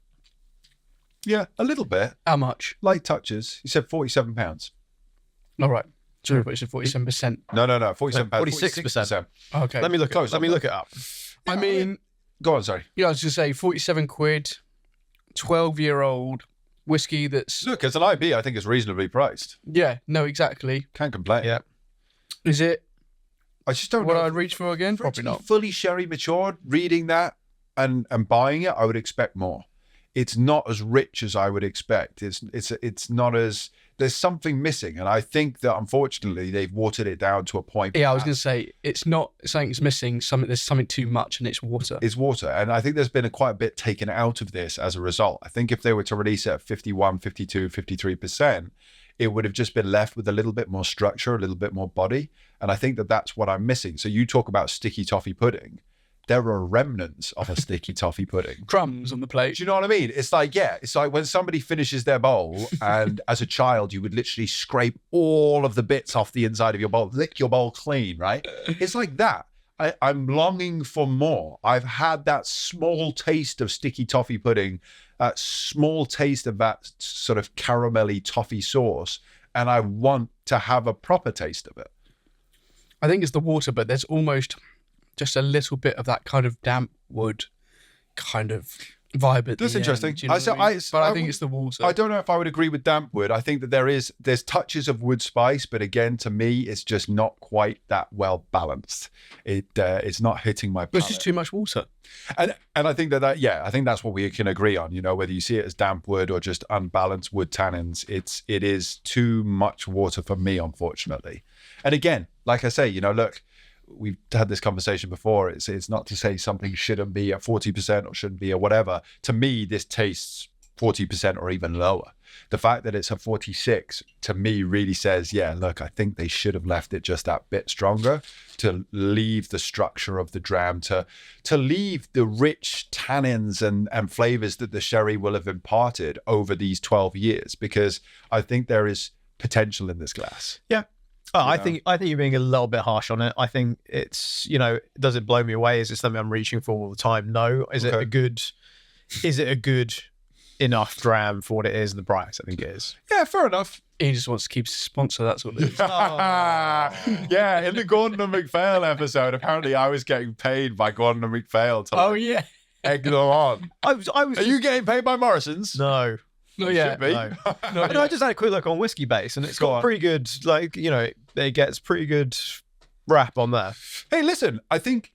Speaker 1: Yeah, a little bit.
Speaker 3: How much?
Speaker 1: Light touches. You said £47.
Speaker 3: All right. So you said 47%.
Speaker 1: No, 47 pounds.
Speaker 2: 46%.
Speaker 3: Okay.
Speaker 2: Let me look
Speaker 1: Close
Speaker 2: Let me
Speaker 1: up.
Speaker 2: look it up.
Speaker 3: I mean,
Speaker 1: Go on, sorry.
Speaker 3: I was going to say 47 quid, 12-year-old whiskey that's...
Speaker 1: Look, as an IB, I think it's reasonably priced.
Speaker 3: Yeah, no, exactly.
Speaker 1: Can't complain.
Speaker 2: Yeah.
Speaker 3: Is it
Speaker 1: I just don't
Speaker 3: what
Speaker 1: know.
Speaker 3: I'd reach for again?
Speaker 1: For it
Speaker 3: Probably
Speaker 1: to be
Speaker 3: not.
Speaker 1: fully sherry matured, reading that and buying it, I would expect more. It's not as rich as I would expect. It's not as... There's something missing, and I think that unfortunately they've watered it down to a point.
Speaker 3: Yeah, I was going to say it's not something's missing. There's something too much, and it's water.
Speaker 1: It's water, and I think there's been quite a bit taken out of this as a result. I think if they were to release it at 51, 52, 53%, it would have just been left with a little bit more structure, a little bit more body, and I think that that's what I'm missing. So you talk about sticky toffee pudding. There are remnants of a sticky toffee pudding.
Speaker 3: Crumbs on the plate.
Speaker 1: Do you know what I mean? It's like when somebody finishes their bowl and as a child, you would literally scrape all of the bits off the inside of your bowl, lick your bowl clean, right? It's like that. I'm longing for more. I've had that small taste of sticky toffee pudding, that small taste of that sort of caramelly toffee sauce, and I want to have a proper taste of it.
Speaker 3: I think it's the water, but there's almost just a little bit of that kind of damp wood kind of vibe at
Speaker 1: That's
Speaker 3: the
Speaker 1: interesting.
Speaker 3: end. Do you know what I mean? But I think it's the water.
Speaker 1: I don't know if I would agree with damp wood. I think that there's touches of wood spice, but again, to me, it's just not quite that well balanced. It's not hitting my
Speaker 3: But it's
Speaker 1: palate.
Speaker 3: just too much water.
Speaker 1: And I think I think that's what we can agree on. Whether you see it as damp wood or just unbalanced wood tannins, it is too much water for me, unfortunately. And again, like I say, look, we've had this conversation before. It's not to say something shouldn't be at 40% or shouldn't be at whatever. To me, this tastes 40% or even lower. The fact that it's at 46 to me really says, yeah, look, I think they should have left it just that bit stronger to leave the structure of the dram, to leave the rich tannins and flavors that the sherry will have imparted over these 12 years, because I think there is potential in this glass.
Speaker 2: Yeah. Oh, I think you're being a little bit harsh on it. I think it's, does it blow me away? Is it something I'm reaching for all the time? No. Is it a good enough dram for what it is and the price? I think it is.
Speaker 1: Yeah, fair enough.
Speaker 3: He just wants to keep his sponsor, that's all it is.
Speaker 1: Yeah, in the Gordon and MacPhail episode, apparently I was getting paid by Gordon and MacPhail to
Speaker 3: Oh, yeah.
Speaker 1: egg them on.
Speaker 2: I was.
Speaker 1: Are you getting paid by Morrison's?
Speaker 2: No.
Speaker 3: Not yet.
Speaker 1: Should be.
Speaker 2: No.
Speaker 3: No,
Speaker 2: I just had a quick look on Whiskey Base, and it's
Speaker 1: Go
Speaker 2: got
Speaker 1: on.
Speaker 2: pretty good, it gets pretty good rap on there.
Speaker 1: Hey, listen, I think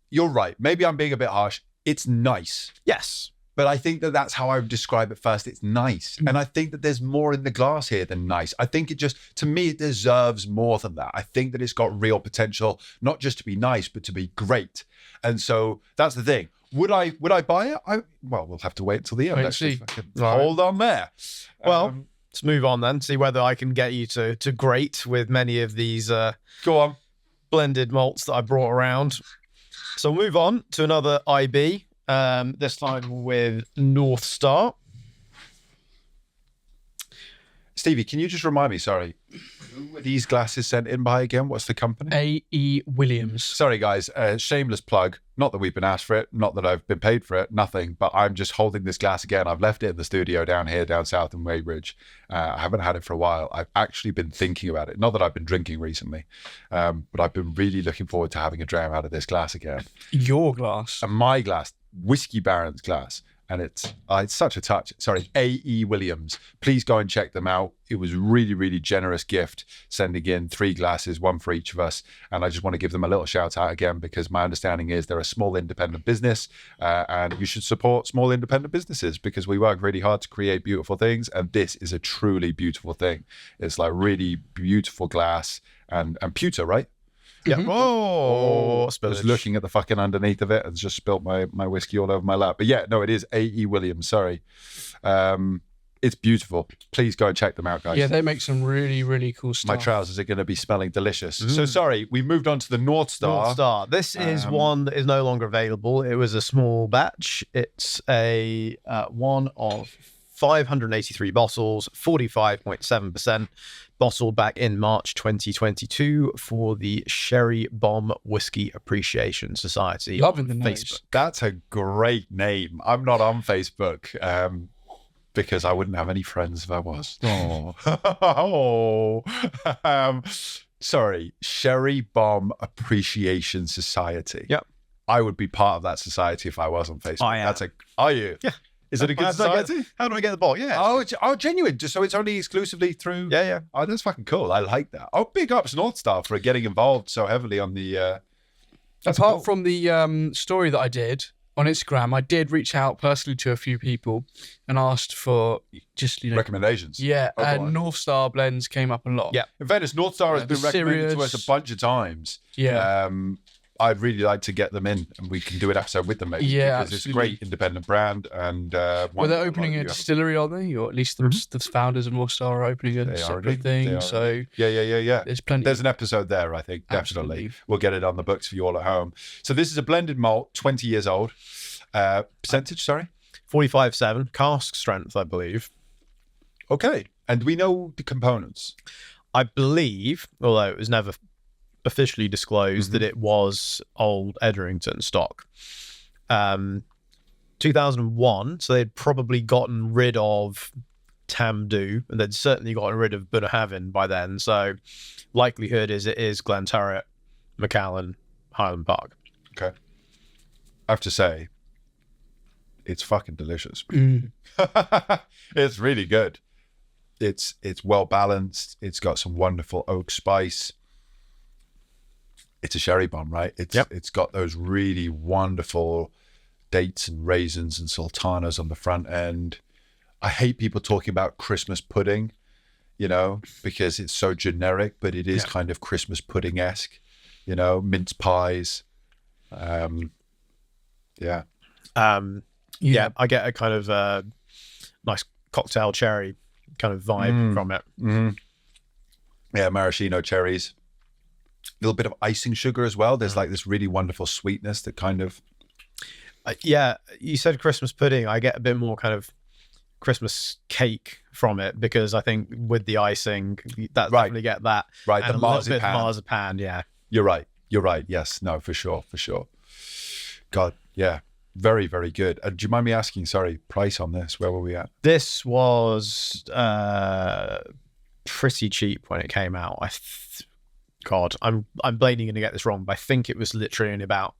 Speaker 1: you're right. Maybe I'm being a bit harsh. It's nice.
Speaker 2: Yes.
Speaker 1: But I think that that's how I would describe it first. It's nice. And I think that there's more in the glass here than nice. I think to me, it deserves more than that. I think that it's got real potential, not just to be nice, but to be great. And so that's the thing. Would I buy it? Well, we'll have to wait until the end.
Speaker 3: Wait and
Speaker 1: Let's
Speaker 3: see.
Speaker 1: just fucking
Speaker 2: Right.
Speaker 1: hold on there.
Speaker 2: Well, let's move on then. See whether I can get you to grate with many of these
Speaker 1: go on.
Speaker 2: blended malts that I brought around. So we'll move on to another IB. This time with North Star.
Speaker 1: Stevie, can you just remind me, sorry, who were these glasses sent in by again? What's the company?
Speaker 3: A.E. Williams.
Speaker 1: Sorry, guys. Shameless plug. Not that we've been asked for it. Not that I've been paid for it. Nothing. But I'm just holding this glass again. I've left it in the studio down here, down south in Weybridge. I haven't had it for a while. I've actually been thinking about it. Not that I've been drinking recently, but I've been really looking forward to having a dram out of this glass again.
Speaker 3: Your glass.
Speaker 1: And my glass, Whiskey Baron's glass. And it's such a touch. Sorry, A.E. Williams. Please go and check them out. It was really, really generous gift, sending in 3 glasses, 1 for each of us. And I just want to give them a little shout out again, because my understanding is they're a small independent business, and you should support small independent businesses, because we work really hard to create beautiful things. And this is a truly beautiful thing. It's like really beautiful glass and pewter, right?
Speaker 2: Yeah. Oh,
Speaker 1: I
Speaker 2: spillage.
Speaker 1: was looking at the fucking underneath of it and just spilt my whiskey all over my lap. But yeah, no, it is A.E. Williams. Sorry. It's beautiful. Please go and check them out, guys.
Speaker 3: Yeah, they make some really, really cool stuff.
Speaker 1: My trousers are going to be smelling delicious. So sorry, we moved on to the North Star.
Speaker 2: North Star. This is one that is no longer available. It was a small batch. It's a one of 583 bottles, 45.7%, bottled back in March 2022 for the Sherry Bomb Whiskey Appreciation Society.
Speaker 3: Loving the
Speaker 2: on
Speaker 3: nose.
Speaker 2: Facebook.
Speaker 1: That's a great name. I'm not on Facebook because I wouldn't have any friends if I was. Sorry, Sherry Bomb Appreciation Society.
Speaker 2: Yep.
Speaker 1: I would be part of that society if I was on Facebook.
Speaker 2: I am.
Speaker 1: Are you?
Speaker 2: Yeah.
Speaker 1: Is it a good
Speaker 2: How do I get-
Speaker 1: society?
Speaker 2: How do I get the bottle? Yeah.
Speaker 1: Oh, genuine. Just so it's only exclusively through.
Speaker 2: Yeah.
Speaker 1: Oh, that's fucking cool. I like that. Oh, big ups North Star for getting involved so heavily on the. That's
Speaker 3: Apart
Speaker 1: cool.
Speaker 3: from the story that I did on Instagram, I did reach out personally to a few people and asked for just,
Speaker 1: recommendations.
Speaker 3: Yeah,
Speaker 1: Oh, go on.
Speaker 3: and North Star blends came up a lot.
Speaker 2: Yeah.
Speaker 1: In fairness, North Star has
Speaker 3: Yeah,
Speaker 1: been recommended to us
Speaker 3: serious-
Speaker 1: a bunch of times.
Speaker 3: Yeah.
Speaker 1: I'd really like to get them in, and we can do an episode with them, maybe.
Speaker 3: Yeah,
Speaker 1: because it's a
Speaker 3: absolutely.
Speaker 1: great independent brand, and
Speaker 3: Well,
Speaker 1: one
Speaker 3: they're
Speaker 1: that
Speaker 3: opening
Speaker 1: lot
Speaker 3: a
Speaker 1: of you
Speaker 3: distillery, are they? Or at least the founders of North Star are opening a
Speaker 1: They are
Speaker 3: separate
Speaker 1: indeed. They
Speaker 3: thing.
Speaker 1: are
Speaker 3: So
Speaker 1: Yeah.
Speaker 3: there's plenty.
Speaker 1: There's an episode there, I think, definitely.
Speaker 3: Absolutely.
Speaker 1: We'll get it on the books for you all at home. So this is a blended malt, 20 years old. Percentage, sorry?
Speaker 2: 45.7 cask strength, I believe.
Speaker 1: Okay. And we know the components.
Speaker 2: I believe, although it was never officially disclosed, that it was old Edrington stock. 2001, so they'd probably gotten rid of Tamdu, and they'd certainly gotten rid of Bunnahabhain by then. So likelihood is it is Glenturret, Macallan, Highland Park.
Speaker 1: Okay. I have to say, it's fucking delicious. It's really good. It's well balanced. It's got some wonderful oak spice. It's a sherry bomb, right? It's got those really wonderful dates and raisins and sultanas on the front end. I hate people talking about Christmas pudding, because it's so generic, but it is kind of Christmas pudding-esque, mince pies.
Speaker 2: Yeah, I get a kind of nice cocktail cherry kind of vibe from it.
Speaker 1: Mm-hmm. Yeah, maraschino cherries. A little bit of icing sugar as well. There's like this really wonderful sweetness that kind of...
Speaker 2: You said Christmas pudding. I get a bit more kind of Christmas cake from it because I think with the icing, that definitely get that.
Speaker 1: Right,
Speaker 2: and
Speaker 1: the
Speaker 2: a little bit of
Speaker 1: marzipan.
Speaker 2: marzipan, yeah.
Speaker 1: You're right. Yes, no, for sure. God, yeah. Very, very good. Do you mind me asking, sorry, price on this? Where were we at?
Speaker 2: This was pretty cheap when it came out. God, I'm blatantly going to get this wrong, but I think it was literally only about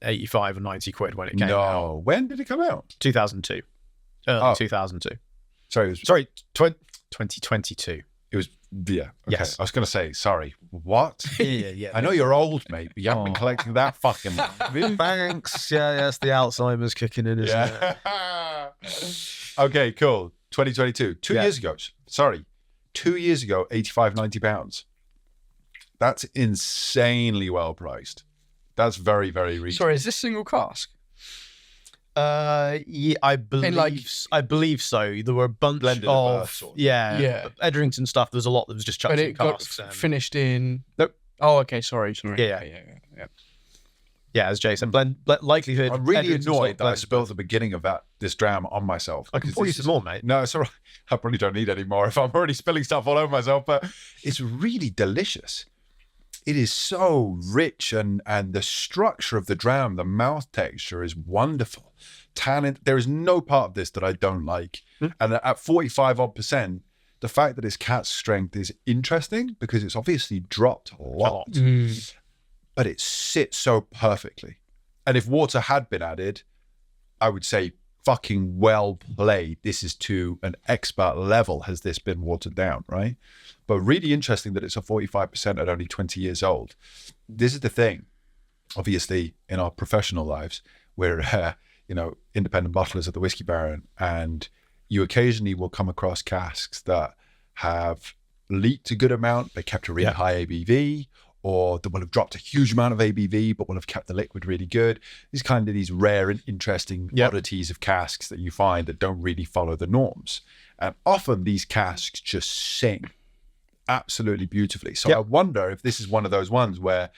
Speaker 2: 85 or 90 quid when it came out.
Speaker 1: No. When did it come out?
Speaker 2: 2002.
Speaker 1: Oh.
Speaker 2: 2002.
Speaker 1: Sorry,
Speaker 2: 2022.
Speaker 1: it was yeah. Okay.
Speaker 2: Yes.
Speaker 1: I was going to say, sorry, what?
Speaker 2: Yeah.
Speaker 1: I know you're old, mate, but you haven't been collecting that fucking...
Speaker 2: Thanks. Yes, the Alzheimer's kicking in, isn't it?
Speaker 1: Yeah. Okay, cool. 2022. 2 years ago. Sorry. 2 years ago, 85, 90 pounds. That's insanely well priced. That's very, very reasonable.
Speaker 3: Sorry, is this single cask?
Speaker 2: Yeah, I believe so. There were a bunch
Speaker 1: Blended at
Speaker 2: of
Speaker 1: birth, sort of.
Speaker 3: Yeah.
Speaker 2: Edrington stuff. There was a lot that was just chucked
Speaker 3: But
Speaker 2: in
Speaker 3: it got
Speaker 2: casks.
Speaker 3: finished in.
Speaker 2: Nope.
Speaker 3: Oh, okay. Sorry.
Speaker 2: Yeah. Yeah, as Jay said, likelihood.
Speaker 1: I'm really
Speaker 2: Edrington's
Speaker 1: annoyed
Speaker 2: not
Speaker 1: that I
Speaker 2: blended.
Speaker 1: spilled the beginning of this dram on myself.
Speaker 2: I can
Speaker 1: because
Speaker 2: pour you
Speaker 1: this
Speaker 2: some
Speaker 1: is-
Speaker 2: more, mate.
Speaker 1: No, it's all right. I probably don't need any more if I'm already spilling stuff all over myself, but it's really delicious. It is so rich and the structure of the dram, the mouth texture is wonderful. Tannin, there is no part of this that I don't like. And at 45 odd percent, the fact that it's cat strength is interesting because it's obviously dropped a lot. But it sits so perfectly. And if water had been added, I would say fucking well played. This is to an expert level has this been watered down, right? But really interesting that it's a 45% at only 20 years old. This is the thing. Obviously, in our professional lives, we're, independent bottlers at the Whiskey Baron, and you occasionally will come across casks that have leaked a good amount, but kept a really high ABV, or that will have dropped a huge amount of ABV, but will have kept the liquid really good. These kind of these rare and interesting oddities of casks that you find that don't really follow the norms. And often these casks just sing absolutely beautifully. So I wonder if this is one of those ones where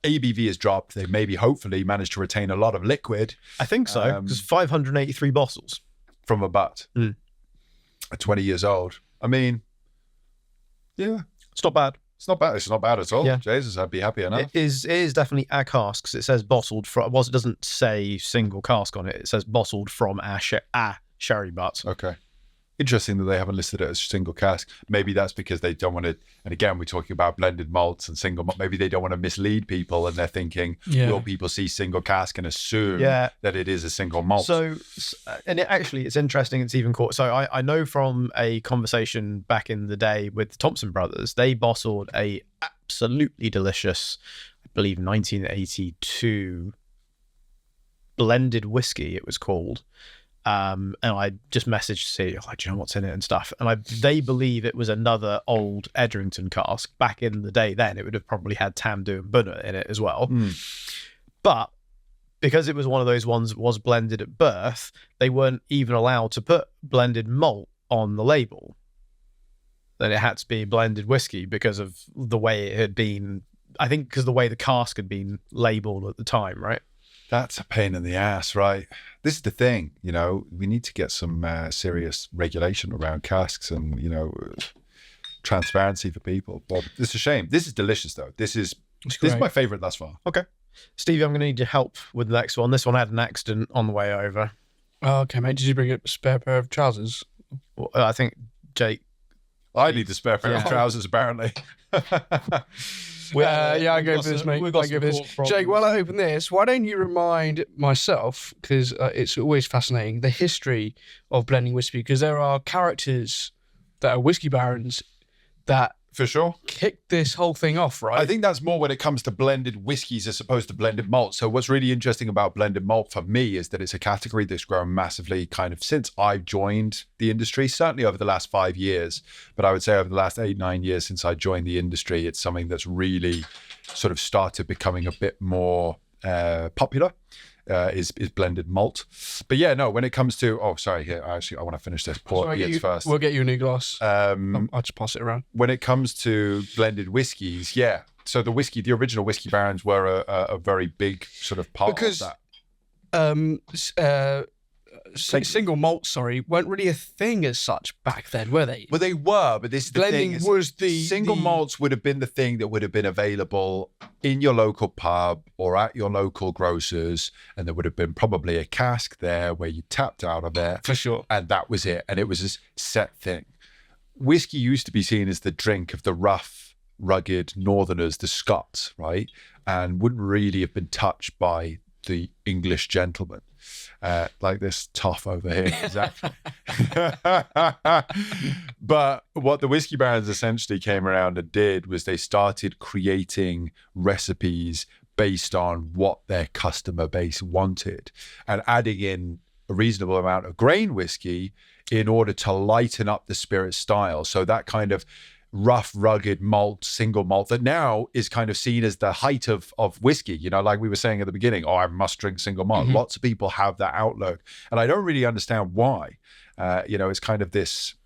Speaker 1: ABV has dropped. They maybe hopefully managed to retain a lot of liquid.
Speaker 2: I think so, because 583 bottles.
Speaker 1: From a butt at 20 years old. I mean, yeah.
Speaker 2: It's not bad.
Speaker 1: It's not bad. It's not bad at all.
Speaker 2: Yeah.
Speaker 1: Jesus, I'd be happy enough.
Speaker 2: It is definitely a cask, because it says bottled from, well, it doesn't say single cask on it. It says bottled from a sherry butt.
Speaker 1: Okay. Interesting that they haven't listed it as single cask. Maybe that's because they don't want to, and again, we're talking about blended malts and single malt. Maybe they don't want to mislead people and they're thinking, will people see single cask and assume that it is a single malt?
Speaker 2: So, and it's interesting. It's even caught. So I know from a conversation back in the day with the Thompson brothers, they bottled a absolutely delicious, I believe 1982 blended whiskey, it was called. And I just messaged to see, do you know what's in it and stuff? And they believe it was another old Edrington cask. Back in the day then, it would have probably had Tamdu and Bunner in it as well. But because it was one of those ones that was blended at birth, they weren't even allowed to put blended malt on the label. Then it had to be blended whiskey because of the way it had been, I think because the way the cask had been labeled at the time, right?
Speaker 1: That's a pain in the ass, right? This is the thing, we need to get some serious regulation around casks and, transparency for people. But it's a shame. This is delicious, though. This is my favorite thus far.
Speaker 2: Okay. Stevie, I'm going to need your help with the next one. This one had an accident on the way over.
Speaker 3: Oh, okay, mate. Did you bring a spare pair of trousers?
Speaker 2: Well, I think Jake...
Speaker 1: I need the spare pair of trousers, apparently.
Speaker 3: I go for this, mate. I go for this. Jake, while I open this, why don't you remind myself, because it's always fascinating, the history of blending whiskey, because there are characters that are whiskey barons that
Speaker 1: for sure
Speaker 3: kicked this whole thing off, right?
Speaker 1: I think that's more when it comes to blended whiskeys as opposed to blended malt. So what's really interesting about blended malt for me is that it's a category that's grown massively kind of since I've joined the industry, certainly over the last 5 years. But I would say over the last 8-9 years since I joined the industry, it's something that's really sort of started becoming a bit more popular. Is blended malt. But yeah, no, when it comes to, I want to finish this. Pour first.
Speaker 3: We'll get you a new glass. I'll just pass it around.
Speaker 1: When it comes to blended whiskies, so the original whiskey barons were a very big sort of part of that.
Speaker 3: Single malts, weren't really a thing as such back then, were they?
Speaker 1: Well, they were, but this is the
Speaker 3: blending
Speaker 1: thing.
Speaker 3: Was the
Speaker 1: single malts would have been the thing that would have been available in your local pub or at your local grocer's, and there would have been probably a cask there where you tapped out of it.
Speaker 3: For sure.
Speaker 1: And that was it. And it was a set thing. Whiskey used to be seen as the drink of the rough, rugged Northerners, the Scots, right? And wouldn't really have been touched by the English gentleman. Like this toff over here, exactly. But what the whiskey barons essentially came around and did was they started creating recipes based on what their customer base wanted and adding in a reasonable amount of grain whiskey in order to lighten up the spirit style. So that kind of rough, rugged malt, single malt that now is kind of seen as the height of whiskey, like we were saying at the beginning, I must drink single malt. Mm-hmm. Lots of people have that outlook. And I don't really understand why. It's kind of this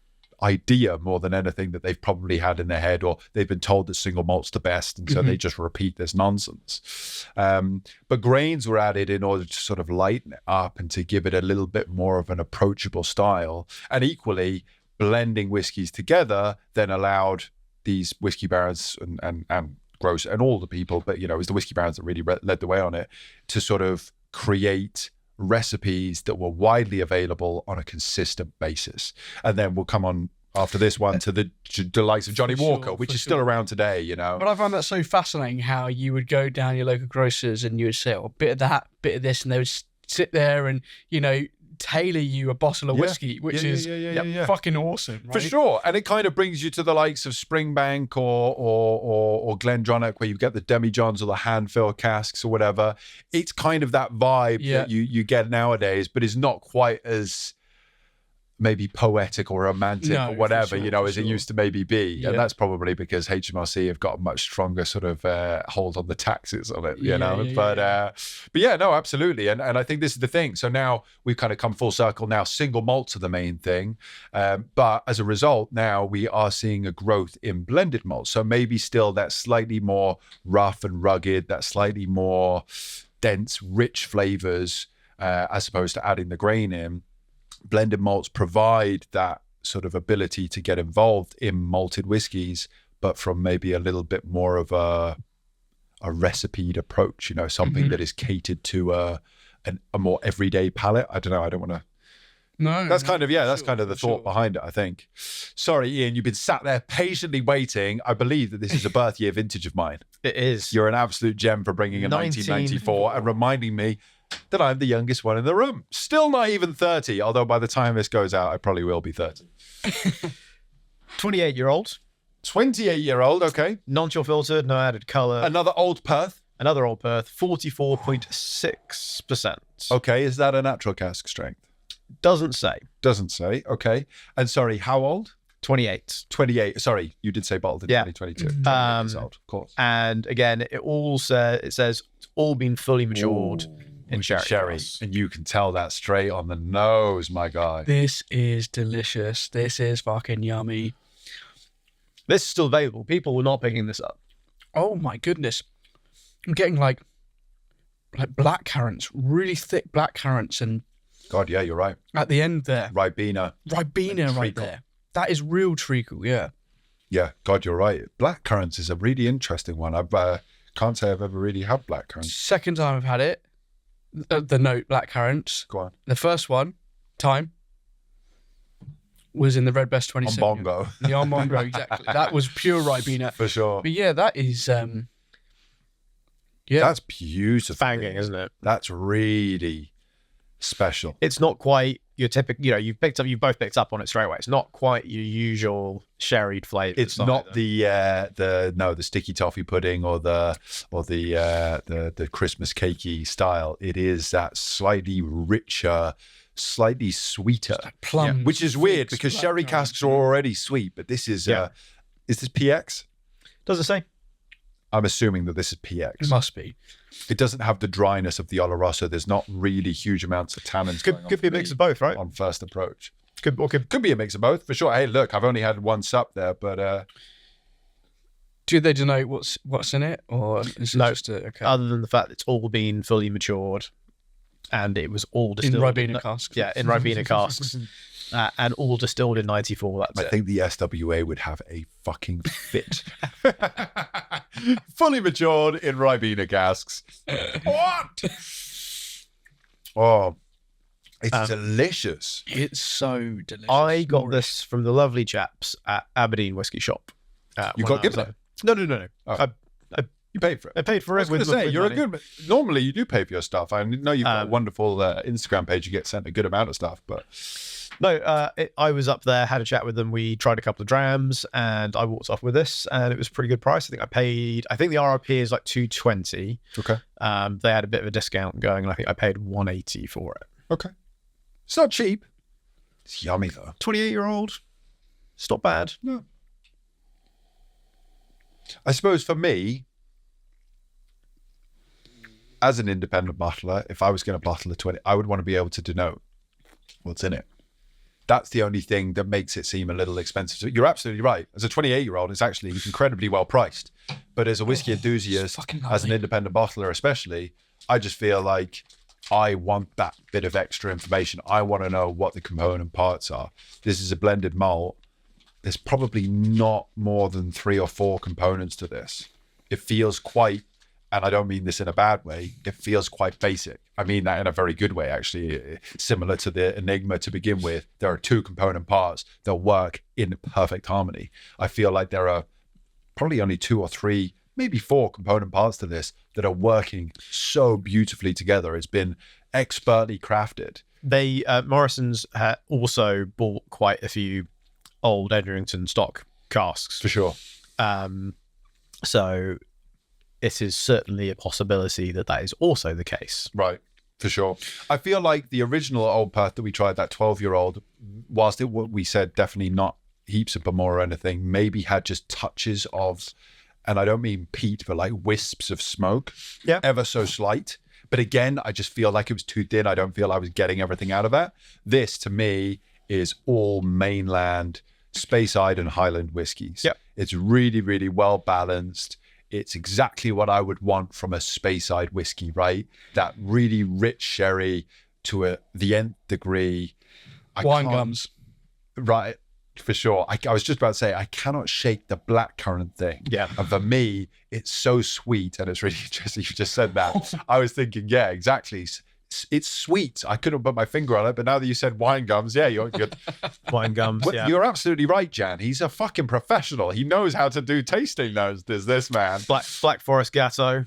Speaker 1: idea more than anything that they've probably had in their head, or they've been told that single malt's the best. And so they just repeat this nonsense. But grains were added in order to sort of lighten it up and to give it a little bit more of an approachable style. And equally, blending whiskies together then allowed these whiskey barons and growers and all the people, but it was the whiskey barons that really led the way on it, to sort of create recipes that were widely available on a consistent basis. And then we'll come on after this one to the likes of Johnny Walker, which is still around today, But
Speaker 3: I find that so fascinating how you would go down your local grocers and you would say, a bit of that, bit of this, and they would sit there and, tailor you a bottle of whiskey, which is fucking awesome, right?
Speaker 1: For sure. And it kind of brings you to the likes of Springbank or Glendronach, where you get the demi-johns or the hand-filled casks or whatever. It's kind of that vibe that you get nowadays, but is not quite as maybe poetic or romantic
Speaker 3: No,
Speaker 1: or whatever,
Speaker 3: for sure,
Speaker 1: as
Speaker 3: for
Speaker 1: it
Speaker 3: sure.
Speaker 1: used to maybe be.
Speaker 3: Yeah.
Speaker 1: And that's probably because HMRC have got a much stronger sort of hold on the taxes on it,
Speaker 3: Yeah, yeah.
Speaker 1: But yeah, no, absolutely. And I think this is the thing. So now we've kind of come full circle. Now single malts are the main thing. But as a result, now we are seeing a growth in blended malts. So maybe still that slightly more rough and rugged, that slightly more dense, rich flavors, as opposed to adding the grain in. Blended malts provide that sort of ability to get involved in malted whiskies, but from maybe a little bit more of a recipeed approach, something that is catered to a more everyday palate. I don't know. I don't want to.
Speaker 3: No,
Speaker 1: That's kind of the
Speaker 3: for
Speaker 1: thought behind it, I think. Sorry, Ian, you've been sat there patiently waiting. I believe that this is a birth year vintage of mine.
Speaker 2: It is.
Speaker 1: You're an absolute gem for bringing in 1994 and reminding me that I'm the youngest one in the room. Still not even 30, although by the time this goes out, I probably will be 30.
Speaker 2: 28-year-old.
Speaker 1: 28-year-old, okay.
Speaker 2: Non-chill filtered, no added colour.
Speaker 1: Another Old Perth.
Speaker 2: Another Old Perth, 44.6%.
Speaker 1: Okay, is that a natural cask strength?
Speaker 2: Doesn't say.
Speaker 1: Doesn't say, okay. And sorry, how old?
Speaker 2: 28.
Speaker 1: 28. Sorry, you did say bottled in 2022. 28 years old, of course.
Speaker 2: And again, it says it's all been fully matured in sherry.
Speaker 1: And you can tell that straight on the nose, my guy.
Speaker 3: This is delicious. This is fucking yummy.
Speaker 2: This is still available. People were not picking this up.
Speaker 3: Oh my goodness. I'm getting like black currants, really thick black currants, and
Speaker 1: God, yeah, you're right.
Speaker 3: at the end there,
Speaker 1: Ribena
Speaker 3: right
Speaker 1: treacle.
Speaker 3: there. That is real treacle, yeah.
Speaker 1: Yeah, God, you're right. Black currants is a really interesting one. I can't say I've ever really had black currants.
Speaker 3: Second time I've had it, the note black currants.
Speaker 1: Go on.
Speaker 3: The first time was in the Red Best 27.
Speaker 1: On Bongo.
Speaker 3: Yeah, on Bongo, exactly. That was pure Ribena.
Speaker 1: For sure.
Speaker 3: But yeah, that is, yeah.
Speaker 1: That's beautiful.
Speaker 2: Banging, isn't it?
Speaker 1: That's really special.
Speaker 2: It's not quite your typical, you've both picked up on it straight away. It's not quite your usual sherried flavour.
Speaker 1: It's not the sticky toffee pudding or the Christmas cakey style. It is that slightly richer, slightly sweeter,
Speaker 3: plum,
Speaker 1: which is weird because sherry casks are already sweet. But this is this PX?
Speaker 2: Does it say?
Speaker 1: I'm assuming that this is PX.
Speaker 3: It must be.
Speaker 1: It doesn't have the dryness of the Oloroso. There's not really huge amounts of tannins.
Speaker 2: Could be a mix of both, right?
Speaker 1: On first approach.
Speaker 2: Could
Speaker 1: be a mix of both, for sure. Hey, look, I've only had one sup there, but...
Speaker 3: Do they denote what's in it? Or is it just okay?
Speaker 2: Other than the fact it's all been fully matured and it was all distilled...
Speaker 3: In Ribena casks.
Speaker 2: Yeah, in Ribena casks. And all distilled in 94, that's it.
Speaker 1: I think the SWA would have a fucking fit. Fully matured in Ribena casks. What? Oh, it's delicious.
Speaker 3: It's so delicious.
Speaker 2: I got this from the lovely chaps at Aberdeen Whiskey Shop.
Speaker 1: You got given it?
Speaker 2: No.
Speaker 1: Oh. You paid for it.
Speaker 2: I paid for it.
Speaker 1: I was going to say, you're a good... Normally, you do pay for your stuff. I know you've got a wonderful Instagram page. You get sent a good amount of stuff, but...
Speaker 2: No, I was up there, had a chat with them. We tried a couple of drams, and I walked off with this, and it was a pretty good price. I think the RRP is like $220.
Speaker 1: Okay.
Speaker 2: They had a bit of a discount going, and I think I paid $180 for it.
Speaker 1: Okay. It's not cheap. It's yummy, though.
Speaker 2: 28-year-old. It's not bad.
Speaker 1: No. I suppose for me, as an independent bottler, if I was going to bottle a 20, I would want to be able to denote what's in it. That's the only thing that makes it seem a little expensive. So you're absolutely right. As a 28-year-old, it's actually incredibly well priced. But as a whiskey enthusiast, as an independent bottler especially, I just feel like I want that bit of extra information. I want to know what the component parts are. This is a blended malt. There's probably not more than 3 or 4 components to this. It feels quite, and I don't mean this in a bad way, it feels quite basic. I mean that in a very good way, actually. Similar to the Enigma to begin with, there are 2 component parts that work in perfect harmony. I feel like there are probably only 2 or 3, maybe 4 component parts to this that are working so beautifully together. It's been expertly crafted.
Speaker 2: They Morrison's also bought quite a few old Edrington stock casks.
Speaker 1: For sure.
Speaker 2: So it is certainly a possibility that is also the case.
Speaker 1: Right. For sure. I feel like the original Old Perth that we tried, that 12-year-old, whilst it, what we said, definitely not heaps of Bamor or anything, maybe had just touches of, and I don't mean peat, but like wisps of smoke.
Speaker 2: Yeah.
Speaker 1: Ever so slight. But again, I just feel like it was too thin. I don't feel I was getting everything out of that. This, to me, is all mainland, Speyside and Highland whiskies.
Speaker 2: Yep.
Speaker 1: It's really, really well balanced. It's exactly what I would want from a Speyside whiskey, right? That really rich sherry to the nth degree.
Speaker 3: Wine gums.
Speaker 1: Right, for sure. I was just about to say, I cannot shake the blackcurrant thing.
Speaker 2: Yeah.
Speaker 1: And for me, it's so sweet. And it's really interesting you just said that. I was thinking, yeah, exactly. It's sweet. I couldn't put my finger on it, but now that you said wine gums, yeah, you're good.
Speaker 2: Wine gums. Yeah.
Speaker 1: You're absolutely right, Jan. He's a fucking professional. He knows how to do tasting notes. There's this man.
Speaker 2: Black Forest Gatto.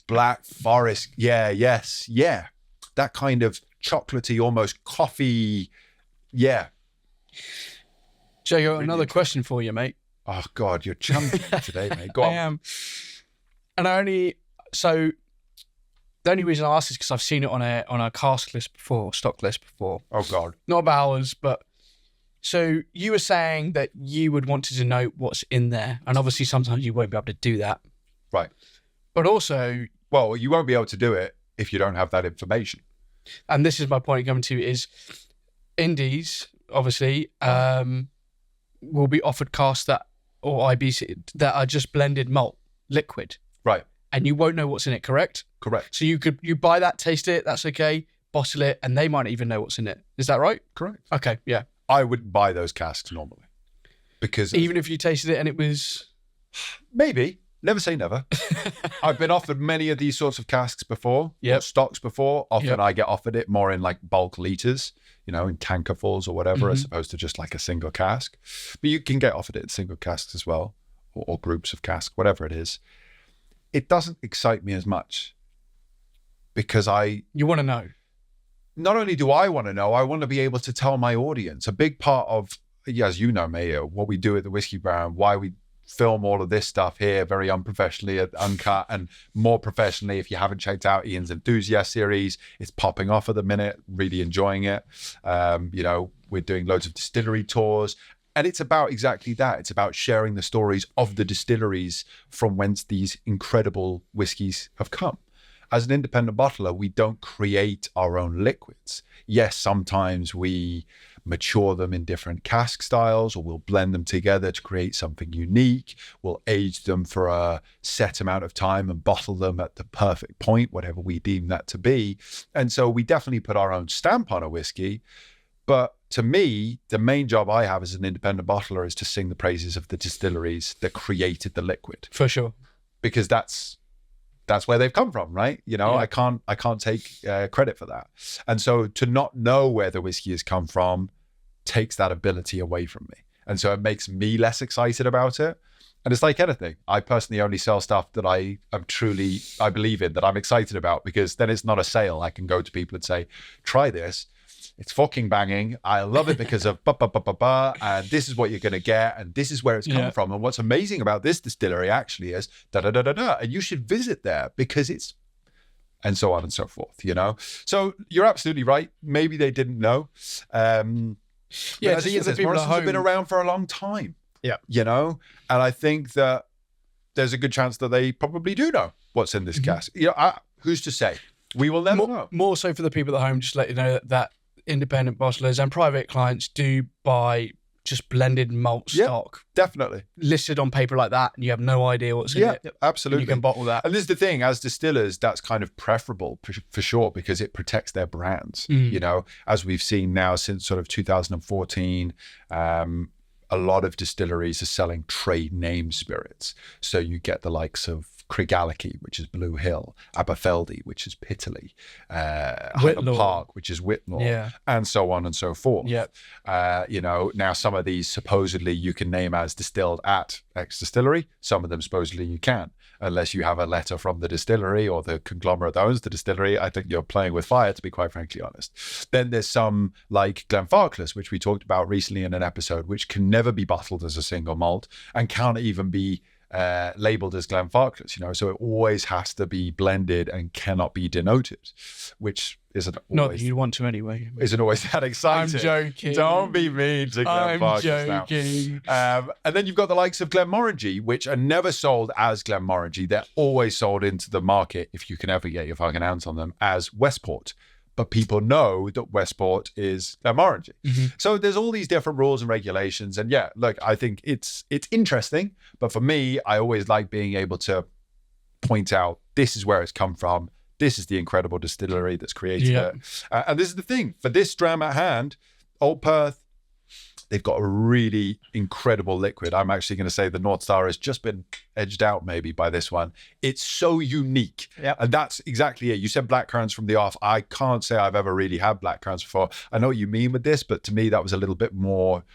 Speaker 1: Black Forest. Yeah, yes. Yeah. That kind of chocolatey, almost coffee. Yeah.
Speaker 3: Jay, got another question for you, mate.
Speaker 1: Oh, God, you're chunky today, mate. Go
Speaker 3: I
Speaker 1: on.
Speaker 3: am. And the only reason I ask is because I've seen it on a cask list before, stock list before.
Speaker 1: Oh, God.
Speaker 3: Not about ours, but so you were saying that you would want to know what's in there, and obviously sometimes you won't be able to do that.
Speaker 1: Right.
Speaker 3: But also,
Speaker 1: well, you won't be able to do it if you don't have that information.
Speaker 3: And this is my point coming to is indies obviously will be offered casks that or IBC that are just blended malt liquid.
Speaker 1: Right.
Speaker 3: And you won't know what's in it, correct?
Speaker 1: Correct.
Speaker 3: So you buy that, taste it, that's okay, bottle it, and they might not even know what's in it. Is that right?
Speaker 1: Correct.
Speaker 3: Okay, yeah.
Speaker 1: I wouldn't buy those casks normally. Because
Speaker 3: even if you tasted it and it was...
Speaker 1: Maybe. Never say never. I've been offered many of these sorts of casks before,
Speaker 3: Yep.
Speaker 1: or stocks before. Often
Speaker 3: Yep.
Speaker 1: I get offered it more in like bulk liters, in tankerfuls or whatever, as opposed to just like a single cask. But you can get offered it in single casks as well, or groups of casks, whatever it is. It doesn't excite me as much because
Speaker 3: You want to know.
Speaker 1: not only do I want to know, I want to be able to tell my audience. A big part of, as you know, Mayo, what we do at the Whiskey Brand, why we film all of this stuff here very unprofessionally at Uncut, and more professionally, if you haven't checked out Ian's Enthusiast series, it's popping off at the minute, really enjoying it. We're doing loads of distillery tours. And it's about exactly that. It's about sharing the stories of the distilleries from whence these incredible whiskies have come. As an independent bottler, we don't create our own liquids. Yes, sometimes we mature them in different cask styles, or we'll blend them together to create something unique. We'll age them for a set amount of time and bottle them at the perfect point, whatever we deem that to be. And so we definitely put our own stamp on a whiskey. But to me, the main job I have as an independent bottler is to sing the praises of the distilleries that created the liquid,
Speaker 3: For sure.
Speaker 1: because that's where they've come from, right?
Speaker 3: Yeah.
Speaker 1: I can't take credit for that. And so to not know where the whiskey has come from takes that ability away from me. And so it makes me less excited about it. And it's like anything. I personally only sell stuff that I believe in, that I'm excited about, because then it's not a sale. I can go to people and say, try this. It's fucking banging. I love it because of and this is what you're going to get, and this is where it's come from. And what's amazing about this distillery actually is and you should visit there because it's, and so on and so forth, So you're absolutely right. Maybe they didn't know.
Speaker 3: Yeah,
Speaker 1: as
Speaker 3: just
Speaker 1: Ian
Speaker 3: for the
Speaker 1: says,
Speaker 3: people at
Speaker 1: Morrison's have been
Speaker 3: home-
Speaker 1: around for a long time.
Speaker 2: Yeah.
Speaker 1: And I think that there's a good chance that they probably do know what's in this cask. Who's to say? We will never know.
Speaker 3: More so for the people at home, just to let you know that independent bottlers and private clients do buy just blended malt stock
Speaker 1: Definitely.
Speaker 3: listed on paper like that, and you have no idea what's in it. And
Speaker 1: Absolutely.
Speaker 3: you can bottle that.
Speaker 1: And this is the thing, as distillers, that's kind of preferable for sure, because it protects their brands. As we've seen now since sort of 2014, a lot of distilleries are selling trade name spirits. So you get the likes of Craigellachie, which is Blue Hill, Aberfeldy, which is Pitterley, Highland
Speaker 3: Whitlaw.
Speaker 1: Park, which is Whitlaw,
Speaker 3: Yeah.
Speaker 1: and so on and so forth.
Speaker 3: Yeah.
Speaker 1: Now some of these supposedly you can name as distilled at X distillery. Some of them supposedly you can, unless you have a letter from the distillery or the conglomerate that owns the distillery. I think you're playing with fire, to be quite frankly honest. Then there's some like Glenfarclas, which we talked about recently in an episode, which can never be bottled as a single malt and can't even be labeled as Glenfarclas, so it always has to be blended and cannot be denoted, which isn't
Speaker 3: Not
Speaker 1: always,
Speaker 3: that you want to anyway.
Speaker 1: isn't always that
Speaker 3: I'm
Speaker 1: exciting.
Speaker 3: joking.
Speaker 1: Don't be mean to
Speaker 3: I'm
Speaker 1: Glenfarclas now.
Speaker 3: joking.
Speaker 1: And then you've got the likes of Glenmorangie, which are never sold as Glenmorangie. They're always sold into the market, if you can ever get your fucking hands on them, as Westport. But people know that Westport is Glenmorangie.
Speaker 3: Mm-hmm.
Speaker 1: So there's all these different rules and regulations. And yeah, look, I think it's interesting. But for me, I always like being able to point out this is where it's come from. This is the incredible distillery that's created it. And this is the thing. For this dram at hand, Old Perth, they've got a really incredible liquid. I'm actually going to say the North Star has just been edged out maybe by this one. It's so unique.
Speaker 2: Yep.
Speaker 1: And that's exactly it. You said blackcurrants from the off. I can't say I've ever really had blackcurrants before. I know what you mean with this, but to me, that was a little bit more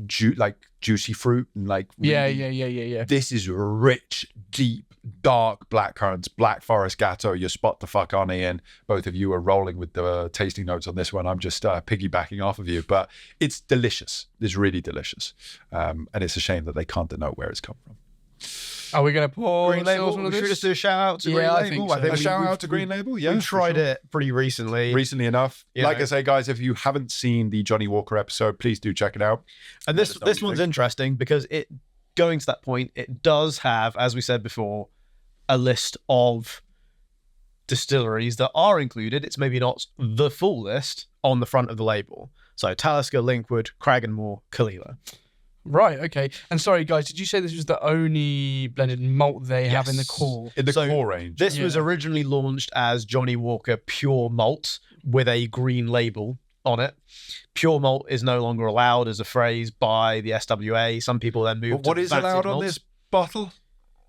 Speaker 1: juicy fruit and like really,
Speaker 3: Yeah.
Speaker 1: This is rich, deep, dark blackcurrants, Black Forest Gatto. You're spot the fuck on, Ian. Both of you are rolling with the tasting notes on this one. I'm just piggybacking off of you, but it's delicious. It's really delicious. And it's a shame that they can't denote where it's come from.
Speaker 3: Are we going to pour
Speaker 2: Green Label? Should we just do a shout out to Green
Speaker 3: Yeah, I
Speaker 2: Label?
Speaker 3: think so.
Speaker 1: A shout out to Green Label, yeah.
Speaker 2: We tried it pretty recently.
Speaker 1: Recently enough.
Speaker 2: You
Speaker 1: Like
Speaker 2: know.
Speaker 1: I say, guys, if you haven't seen the Johnny Walker episode, please do check it out.
Speaker 2: And
Speaker 1: Let us
Speaker 2: this
Speaker 1: know what you
Speaker 2: one's
Speaker 1: think.
Speaker 2: interesting because going to that point, it does have, as we said before, a list of distilleries that are included. It's maybe not the full list on the front of the label. So Talisker, Linkwood, Cragganmore, Kalila.
Speaker 3: Right, okay. And sorry, guys, did you say this was the only blended malt they have in the
Speaker 2: Yes.
Speaker 3: core?
Speaker 1: In the
Speaker 2: So
Speaker 1: core range.
Speaker 2: This was
Speaker 3: Yeah.
Speaker 2: originally launched as Johnny Walker Pure Malt with a green label on it. Pure malt is no longer allowed as a phrase by the SWA. Some people then moved
Speaker 1: What
Speaker 2: to
Speaker 1: is
Speaker 2: fancied
Speaker 1: allowed on
Speaker 2: malts.
Speaker 1: this bottle?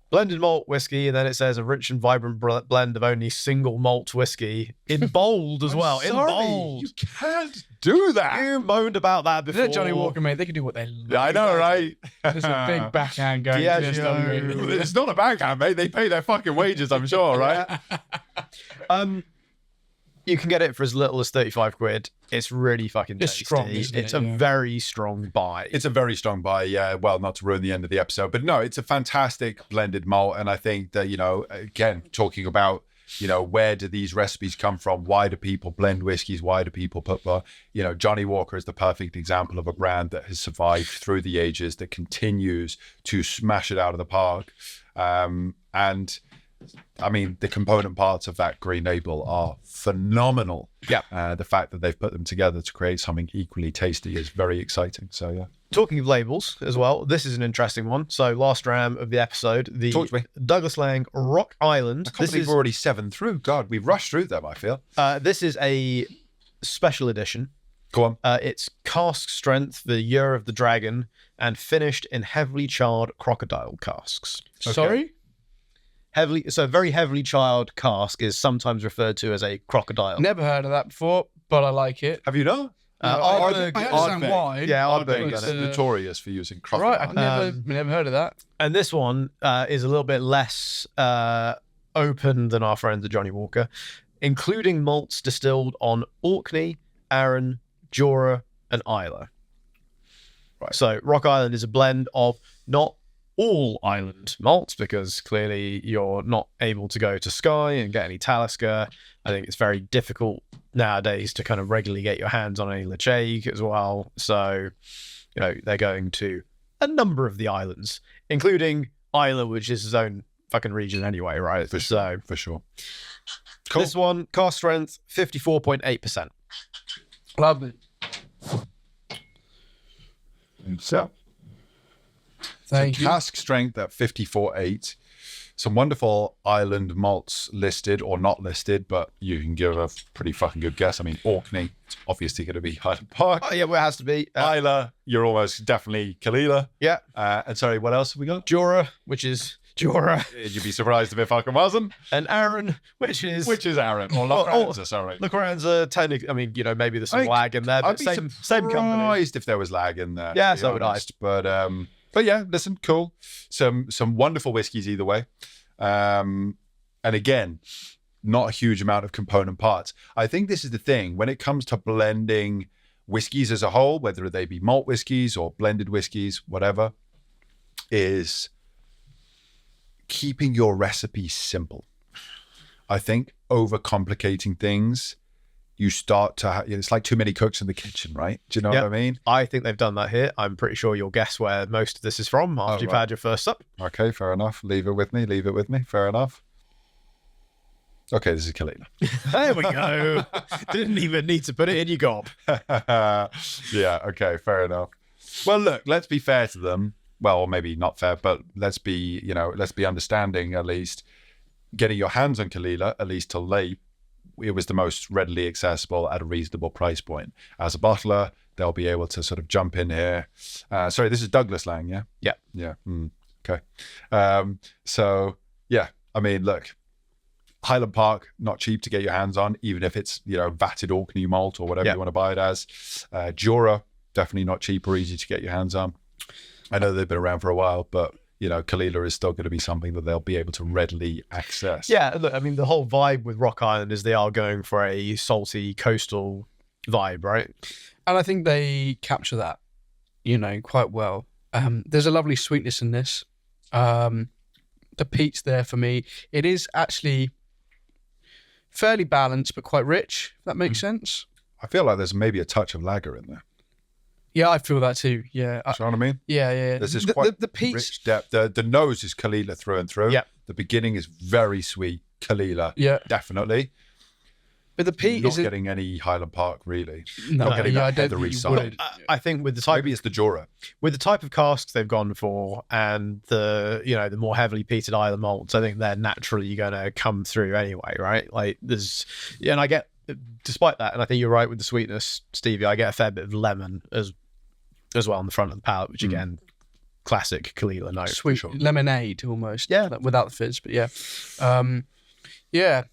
Speaker 2: Blended malt whiskey, and then it says a rich and vibrant blend of only single malt whiskey in bold as well. In bold.
Speaker 1: You can't do that.
Speaker 2: You moaned about that before.
Speaker 3: They're Johnny Walker, mate. They can do what they like.
Speaker 1: I know, right?
Speaker 3: There's a big backhand going
Speaker 2: Yeah,
Speaker 3: to this,
Speaker 2: sure.
Speaker 3: don't we?
Speaker 1: It's not a backhand, mate. They pay their fucking wages, I'm sure, right?
Speaker 2: You can get it for as little as 35 quid. It's really fucking
Speaker 3: It's
Speaker 2: tasty.
Speaker 3: strong, isn't it?
Speaker 2: It's a
Speaker 3: Yeah.
Speaker 2: very strong buy.
Speaker 1: It's a very strong buy, yeah. Well, not to ruin the end of the episode, but no, it's a fantastic blended malt. And I think that, again, talking about, where do these recipes come from? Why do people blend whiskeys? Why do people put, Johnny Walker is the perfect example of a brand that has survived through the ages, that continues to smash it out of the park. And I mean, the component parts of that green label are phenomenal.
Speaker 2: Yeah.
Speaker 1: The fact that they've put them together to create something equally tasty is very exciting. So, yeah.
Speaker 2: Talking of labels as well, this is an interesting one. So last ram of the episode, the
Speaker 1: Talk to me.
Speaker 2: Douglas Lang Rock Island.
Speaker 1: I can't believe we're already 7 through. God, we've rushed through them, I feel.
Speaker 2: This is a special edition.
Speaker 1: Go on.
Speaker 2: It's cask strength, the Year of the Dragon, and finished in heavily charred crocodile casks.
Speaker 1: Okay.
Speaker 3: Sorry?
Speaker 2: Very heavily charred cask is sometimes referred to as a crocodile.
Speaker 3: Never heard of that before, but I like it.
Speaker 1: Have you not?
Speaker 2: Ardbeg-
Speaker 3: I understand why.
Speaker 2: Yeah,
Speaker 1: Ardbeg
Speaker 2: Ardbeg
Speaker 1: is
Speaker 2: done it.
Speaker 1: notorious for using crocodile.
Speaker 3: Right, I've never heard of that.
Speaker 2: And this one is a little bit less open than our friends at Johnny Walker, including malts distilled on Orkney, Arran, Jura, and Islay.
Speaker 1: Right.
Speaker 2: So Rock Island is a blend of not all island malts, because clearly you're not able to go to Skye and get any Talisker. I think it's very difficult nowadays to kind of regularly get your hands on any Lechaig as well. So, they're going to a number of the islands, including Islay, which is its own fucking region anyway, right?
Speaker 1: For
Speaker 2: So
Speaker 1: For sure. Cool.
Speaker 2: this one, cask strength, 54.8%.
Speaker 3: Lovely.
Speaker 1: So,
Speaker 3: Thank you.
Speaker 1: cask strength at 54.8. Some wonderful island malts listed or not listed, but you can give a pretty fucking good guess. I mean, Orkney, it's obviously going to be Highland Park.
Speaker 2: Oh, yeah, well, it has to be.
Speaker 1: Islay, you're almost definitely Kalila.
Speaker 2: Yeah.
Speaker 1: And sorry, what else have we got?
Speaker 2: Jura, which is Jura.
Speaker 1: You'd be surprised if it fucking wasn't.
Speaker 2: And Arran, which is...
Speaker 1: Which is Aaron. Or
Speaker 2: Oh,
Speaker 1: Lochranza, sorry.
Speaker 2: Lacranza, technically, I mean, maybe there's some
Speaker 1: I think-
Speaker 2: lag in there,
Speaker 1: I'd
Speaker 2: but
Speaker 1: be
Speaker 2: same company.
Speaker 1: surprised if there was lag in there.
Speaker 2: Yeah,
Speaker 1: to be
Speaker 2: so would I.
Speaker 1: honest. But yeah, listen, cool. Some wonderful whiskies either way. And again, not a huge amount of component parts. I think this is the thing when it comes to blending whiskies as a whole, whether they be malt whiskies or blended whiskies, whatever, is keeping your recipe simple. I think overcomplicating things, you start to it's like too many cooks in the kitchen, right? Do you know what I mean?
Speaker 2: I think they've done that here. I'm pretty sure you'll guess where most of this is from after you've had your first sup.
Speaker 1: Okay, fair enough. Leave it with me. Fair enough. Okay, this is Kalila.
Speaker 2: There we go. Didn't even need to put it in your gob.
Speaker 1: Yeah, okay, fair enough. Well, look, let's be fair to them. Well, or maybe not fair, but let's be understanding at least. Getting your hands on Kalila, at least till late, it was the most readily accessible at a reasonable price point. As a bottler, they'll be able to sort of jump in here. Sorry, this is Douglas Lang, yeah?
Speaker 2: Yeah.
Speaker 1: Yeah. Okay. So, yeah, I mean, look, Highland Park, not cheap to get your hands on, even if it's, vatted Orkney malt or whatever you want to buy it as. Jura, definitely not cheap or easy to get your hands on. I know they've been around for a while, but Kalila is still going to be something that they'll be able to readily access.
Speaker 2: Yeah, look, I mean, the whole vibe with Rock Island is they are going for a salty coastal vibe, right?
Speaker 3: And I think they capture that, quite well. There's a lovely sweetness in this. The peat's there for me. It is actually fairly balanced, but quite rich, if that makes sense.
Speaker 1: I feel like there's maybe a touch of lager in there.
Speaker 3: Yeah, I feel that too. Yeah.
Speaker 1: You know what I mean?
Speaker 3: Yeah.
Speaker 1: There's this quite
Speaker 3: the peats,
Speaker 1: rich depth. The nose is Kalila through and through.
Speaker 2: Yeah.
Speaker 1: The beginning is very sweet. Kalila.
Speaker 3: Yeah.
Speaker 1: Definitely.
Speaker 3: But the peat
Speaker 1: Not getting any Highland Park, really.
Speaker 3: No,
Speaker 1: Not getting that
Speaker 3: I don't
Speaker 1: heathery
Speaker 3: think you
Speaker 1: side.
Speaker 3: would.
Speaker 2: I think with the type
Speaker 1: Maybe it's the Jura.
Speaker 2: with the type of casks they've gone for and the more heavily peated island malts, I think they're naturally going to come through anyway, right? Like and I get, despite that, and I think you're right with the sweetness, Stevie, I get a fair bit of lemon as well on the front of the palate, which again, classic Kalila note.
Speaker 3: Sweet
Speaker 1: sure.
Speaker 3: lemonade almost.
Speaker 2: Yeah.
Speaker 3: Like, without the fizz, but yeah. Yeah.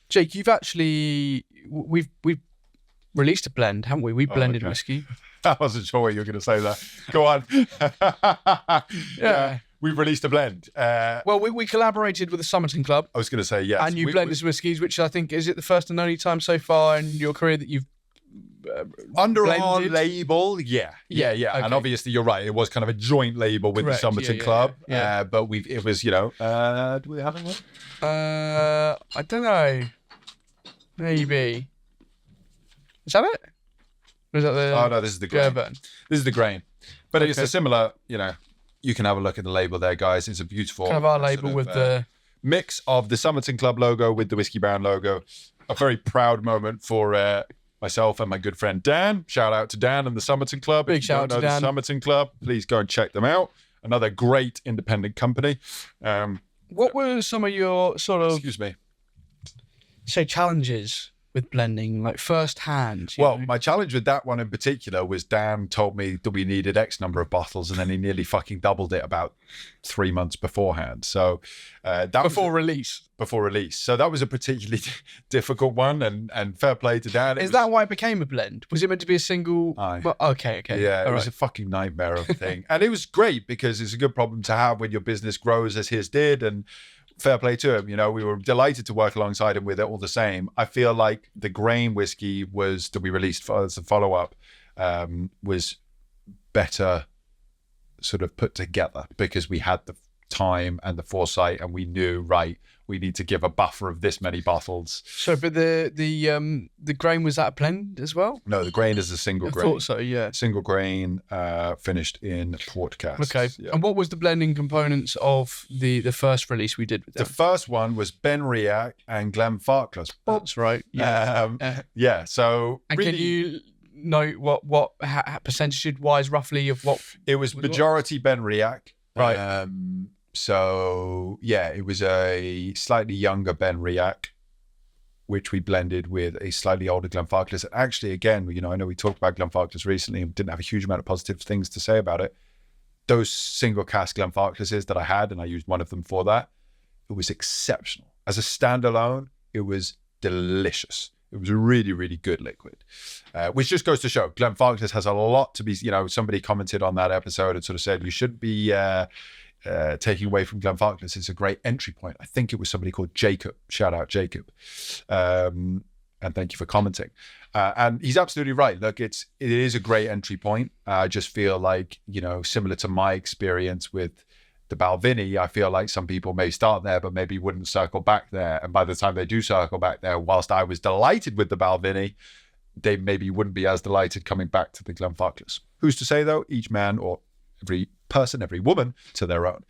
Speaker 3: Jake, you've actually we've released a blend, haven't we? We blended whiskey.
Speaker 1: I wasn't sure what you were going to say there. Go on.
Speaker 3: Yeah.
Speaker 1: We've released a blend.
Speaker 3: Well, we collaborated with the Somerton Club,
Speaker 1: I was going to say yes.
Speaker 3: and you blended whiskies, which I think is it the first and only time so far in your career that you've
Speaker 1: under our
Speaker 3: blended?
Speaker 1: label, yeah.
Speaker 3: Okay.
Speaker 1: And obviously you're right, it was kind of a joint label with
Speaker 3: Correct,
Speaker 1: the Somerton
Speaker 3: yeah,
Speaker 1: Club.
Speaker 3: yeah.
Speaker 1: But it was, do we have one?
Speaker 3: I don't know. Maybe. Is that it? Or is that the?
Speaker 1: Oh no, this is the grain.
Speaker 3: Gerber?
Speaker 1: This is the grain. But it's
Speaker 3: Okay.
Speaker 1: a similar, you can have a look at the label there, guys. It's a beautiful
Speaker 3: Kind of our
Speaker 1: sort
Speaker 3: label
Speaker 1: of,
Speaker 3: with the.
Speaker 1: mix of the Somerton Club logo with the Whiskey Baron logo. A very proud moment for myself and my good friend Dan. Shout out to Dan and the Somerton Club.
Speaker 3: Big
Speaker 1: If you
Speaker 3: shout out
Speaker 1: don't
Speaker 3: to
Speaker 1: know
Speaker 3: Dan.
Speaker 1: the Somerton Club, please go and check them out. Another great independent company.
Speaker 3: What were some of your sort of
Speaker 1: Excuse me.
Speaker 3: say challenges with blending, like first hand? you
Speaker 1: Well,
Speaker 3: know?
Speaker 1: my challenge with that one in particular was Dan told me that we needed X number of bottles, and then he nearly fucking doubled it about 3 months beforehand. So that
Speaker 3: before
Speaker 1: was
Speaker 3: release.
Speaker 1: before release. So that was a particularly difficult one, and fair play to Dan.
Speaker 3: Is that why it became a blend? Was it meant to be a single?
Speaker 1: Aye.
Speaker 3: Well, okay.
Speaker 1: Yeah, it
Speaker 3: All
Speaker 1: was
Speaker 3: right.
Speaker 1: a fucking nightmare of a thing. And it was great because it's a good problem to have when your business grows as his did. And fair play to him. We were delighted to work alongside him with it all the same. I feel like the grain whiskey that we released as a follow-up was better sort of put together because we had the time and the foresight and we knew, right, we need to give a buffer of this many bottles.
Speaker 3: So, but the grain, was that a blend as well?
Speaker 1: No, the grain is a single
Speaker 3: I
Speaker 1: grain.
Speaker 3: thought so. Yeah.
Speaker 1: Single grain finished in port casks.
Speaker 3: Okay.
Speaker 1: Yeah.
Speaker 3: And what was the blending components of the first release we did with
Speaker 1: The
Speaker 3: them?
Speaker 1: first one was Benriach and Glenfarclas.
Speaker 3: That's right. Yeah.
Speaker 1: Yeah. So
Speaker 3: And
Speaker 1: really,
Speaker 3: can you note what percentage wise roughly of what?
Speaker 1: it was
Speaker 3: what?
Speaker 1: majority Benriach.
Speaker 2: Right.
Speaker 1: So yeah, it was a slightly younger Benriach, which we blended with a slightly older Glenfarclas. And actually, again, I know we talked about Glenfarclas recently and didn't have a huge amount of positive things to say about it. Those single cask Glenfarclases that I had, and I used one of them for that, it was exceptional. As a standalone, it was delicious. It was a really, really good liquid, which just goes to show Glenfarclas has a lot to be, somebody commented on that episode and sort of said, you should be taking away from Glenfarclas. It's a great entry point. I think it was somebody called Jacob. Shout out Jacob. And thank you for commenting. And he's absolutely right. Look, it is a great entry point. I just feel like, similar to my experience with The Balvenie, I feel like some people may start there, but maybe wouldn't circle back there. And by the time they do circle back there, whilst I was delighted with the Balvenie, they maybe wouldn't be as delighted coming back to the Glenfarclas. Who's to say, though? Each man or every person, every woman to their own.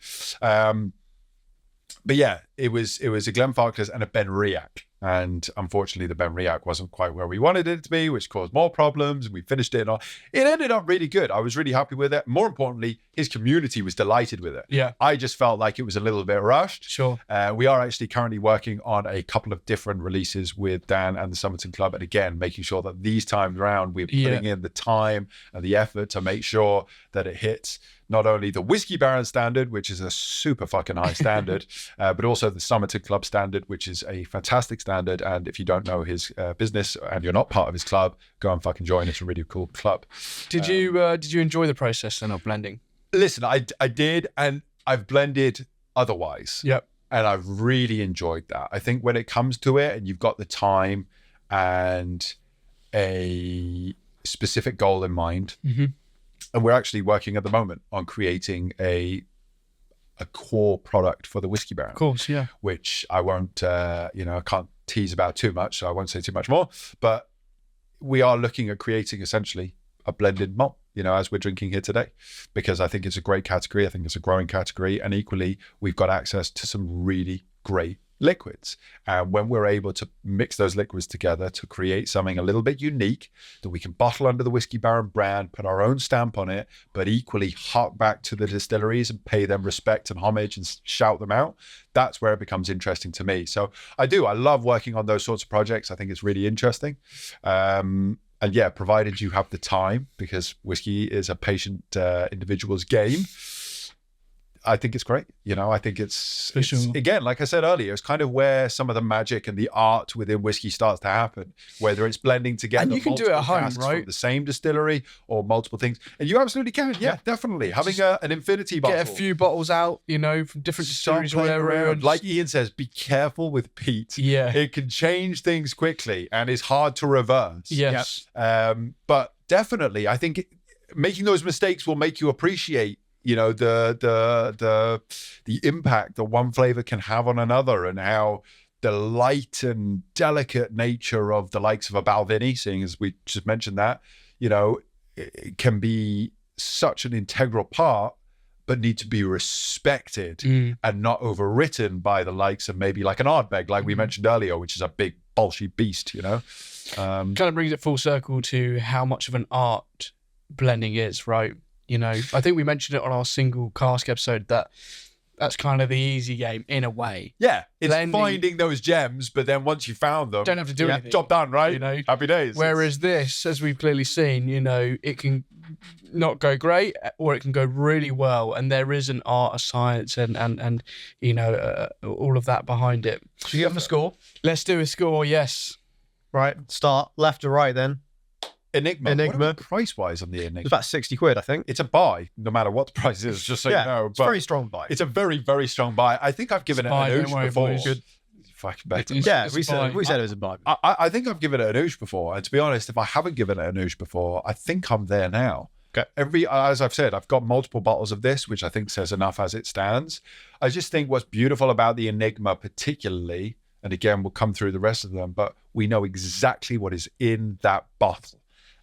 Speaker 1: But yeah, it was a Glenfarclas and a Benriach. And unfortunately, the Benriach wasn't quite where we wanted it to be, which caused more problems. We finished it and all. It ended up really good. I was really happy with it. More importantly, his community was delighted with it.
Speaker 3: Yeah.
Speaker 1: I just felt like it was a little bit rushed.
Speaker 3: Sure.
Speaker 1: We are actually currently working on a couple of different releases with Dan and the Somerton Club. And again, making sure that these times around, we're putting in the time and the effort to make sure that it hits not only the Whiskey Baron standard, which is a super fucking high standard, but also the Somerton Club standard, which is a fantastic standard. And if you don't know his business and you're not part of his club, go and fucking join. It's a really cool club.
Speaker 3: Did you enjoy the process then of blending?
Speaker 1: Listen, I did, and I've blended otherwise.
Speaker 3: Yep.
Speaker 1: And I've really enjoyed that. I think when it comes to it and you've got the time and a specific goal in mind, and we're actually working at the moment on creating a core product for the Whiskey Baron.
Speaker 3: Of course, yeah.
Speaker 1: Which I won't, I can't tease about too much, so I won't say too much more. But we are looking at creating essentially a blended malt, as we're drinking here today, because I think it's a great category. I think it's a growing category. And equally, we've got access to some really great liquids. And when we're able to mix those liquids together to create something a little bit unique that we can bottle under the Whiskey Baron brand, put our own stamp on it, but equally hark back to the distilleries and pay them respect and homage and shout them out, that's where it becomes interesting to me. So I love working on those sorts of projects. I think it's really interesting. And yeah, provided you have the time, because whiskey is a patient individual's game, I think it's great. I think it's
Speaker 3: sure.
Speaker 1: Again, like I said earlier, it's kind of where some of the magic and the art within whiskey starts to happen, whether it's blending together.
Speaker 3: And you can do it at home,
Speaker 1: casks
Speaker 3: right?
Speaker 1: From the same distillery or multiple things. And you absolutely can. Yeah, definitely. Having an infinity bottle.
Speaker 3: Get a few bottles out, from different distilleries or whatever.
Speaker 1: And like Ian says, be careful with peat.
Speaker 3: Yeah.
Speaker 1: It can change things quickly and is hard to reverse.
Speaker 3: Yes.
Speaker 1: But definitely, I think making those mistakes will make you appreciate the impact that one flavor can have on another, and how the light and delicate nature of the likes of a Balvenie, seeing as we just mentioned that, it can be such an integral part, but need to be respected and not overwritten by the likes of maybe like an Ardbeg, like we mentioned earlier, which is a big bolshy beast,
Speaker 3: kind of brings it full circle to how much of an art blending is, right? I think we mentioned it on our single cask episode that's kind of the easy game in a way.
Speaker 1: Yeah, it's
Speaker 3: Blending,
Speaker 1: finding those gems, but then once you found them,
Speaker 3: don't have to do anything.
Speaker 1: Job done, right? Happy days.
Speaker 3: Whereas this, as we've clearly seen, it can not go great or it can go really well, and there is an art, a science, and all of that behind it.
Speaker 2: Should we give them a score?
Speaker 3: Let's do a score. Yes.
Speaker 2: Right. Start left to right then.
Speaker 1: Enigma. What are we price-wise on the Enigma?
Speaker 2: It's about 60 quid, I think.
Speaker 1: It's a buy, no matter what the price is, just so you know.
Speaker 2: It's a very strong buy.
Speaker 1: It's a very, very strong buy. I think I've given it an oosh before. Fucking better.
Speaker 2: We said it was a buy.
Speaker 1: I think I've given it an oosh before. And to be honest, if I haven't given it an oosh before, I think I'm there now.
Speaker 2: Okay.
Speaker 1: As I've said, I've got multiple bottles of this, which I think says enough as it stands. I just think what's beautiful about the Enigma particularly, and again, we'll come through the rest of them, but we know exactly what is in that bottle.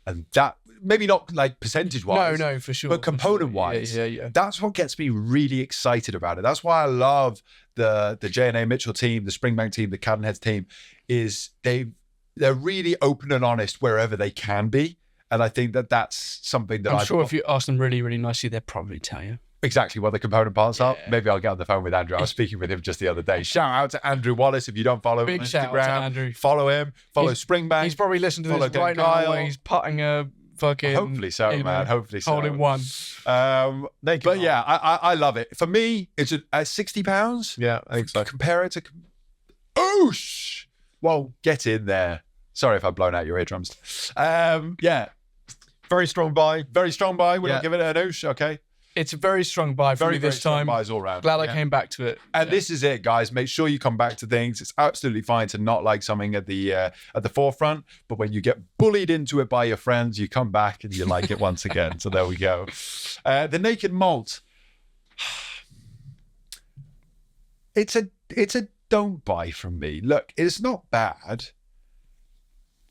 Speaker 1: And that, maybe not like percentage-wise.
Speaker 3: No, for sure.
Speaker 1: But component-wise.
Speaker 3: Yeah.
Speaker 1: That's what gets me really excited about it. That's why I love the J&A Mitchell team, the Springbank team, the Caddenheads team, is they're really open and honest wherever they can be. And I think that's something that
Speaker 3: I'm sure if you ask them really, really nicely, they'll probably tell you.
Speaker 1: Exactly what the component parts are. Maybe I'll get on the phone with Andrew. I was speaking with him just the other day. Shout out to Andrew Wallace. If you don't follow him on
Speaker 3: shout
Speaker 1: Instagram,
Speaker 3: out to Andrew.
Speaker 1: Follow him. Follow Springbank.
Speaker 3: He's probably listening to this
Speaker 1: Glenn
Speaker 3: right
Speaker 1: Kyle.
Speaker 3: now where he's putting a fucking...
Speaker 1: Hopefully so, man. Hopefully so.
Speaker 3: Holding one.
Speaker 1: But yeah, I love it. For me, it's at £60.
Speaker 2: Yeah, I think so.
Speaker 1: Compare it to... Oosh! Well, get in there. Sorry if I've blown out your eardrums. Yeah.
Speaker 2: Very strong buy.
Speaker 1: Very strong buy. We're not giving it an oosh, okay?
Speaker 3: It's a very strong buy for me this time.
Speaker 1: Buys all round.
Speaker 3: Glad I came back to it.
Speaker 1: And this is it, guys. Make sure you come back to things. It's absolutely fine to not like something at the forefront, but when you get bullied into it by your friends, you come back and you like it once again. So there we go. The Naked Malt. it's a don't buy from me. Look, it's not bad.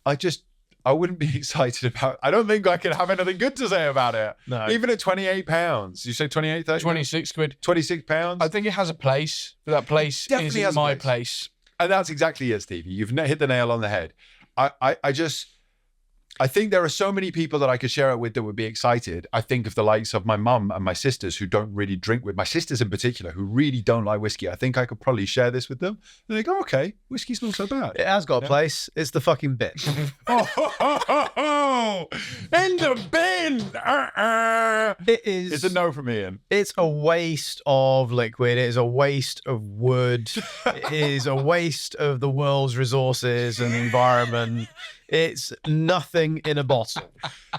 Speaker 1: I wouldn't be excited about. I don't think I can have anything good to say about it.
Speaker 2: No.
Speaker 1: Even at £28. You say 28, 30?
Speaker 3: 26 quid.
Speaker 1: £26.
Speaker 3: I think it has a place, but that place
Speaker 1: Definitely has
Speaker 3: isn't
Speaker 1: a
Speaker 3: my
Speaker 1: place.
Speaker 3: place.
Speaker 1: And that's exactly it, Stevie. You've hit the nail on the head. I think there are so many people that I could share it with that would be excited. I think of the likes of my mum and my sisters who don't really drink with, my sisters in particular, who really don't like whiskey. I think I could probably share this with them. And they go, okay, whiskey's not so bad.
Speaker 2: It has got a place. It's the fucking bin.
Speaker 1: In the bin!
Speaker 2: It is.
Speaker 1: It's a no from Ian.
Speaker 2: It's a waste of liquid. It is a waste of wood. It is a waste of the world's resources and environment. It's nothing in a bottle.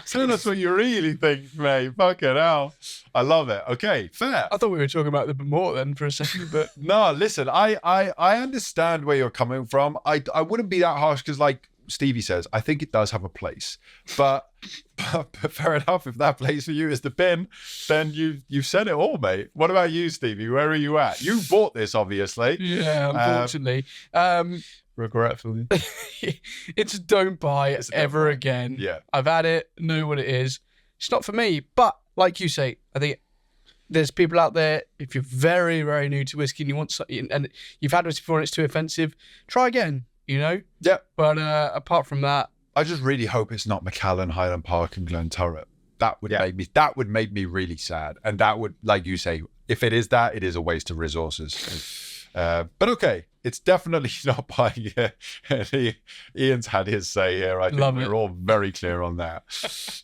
Speaker 1: So that's what you really think, mate. Fucking hell. I love it. Okay, fair.
Speaker 3: I thought we were talking about the more then for a second, but
Speaker 1: No, listen, I understand where you're coming from. I wouldn't be that harsh because, like Stevie says, I think it does have a place. But fair enough, if that place for you is the bin, then you've said it all, mate. What about you, Stevie? Where are you at? You bought this, obviously.
Speaker 3: yeah, unfortunately.
Speaker 2: Regretfully.
Speaker 3: It's a don't buy
Speaker 1: It's a don't
Speaker 3: ever
Speaker 1: buy.
Speaker 3: again.
Speaker 1: Yeah.
Speaker 3: I've had it, know what it is. It's not for me, but like you say, I think there's people out there, if you're very, very new to whiskey and you want something, and you've had whiskey before and it's too offensive, try again, you know?
Speaker 1: Yeah.
Speaker 3: But apart from that,
Speaker 1: I just really hope it's not Macallan, Highland Park, and Glenturret. That would make me really sad. And that would, like you say, if it is that, it is a waste of resources. But okay, it's definitely not buying it. Ian's had his say here. I think
Speaker 3: Love
Speaker 1: we're
Speaker 3: it.
Speaker 1: all very clear on that.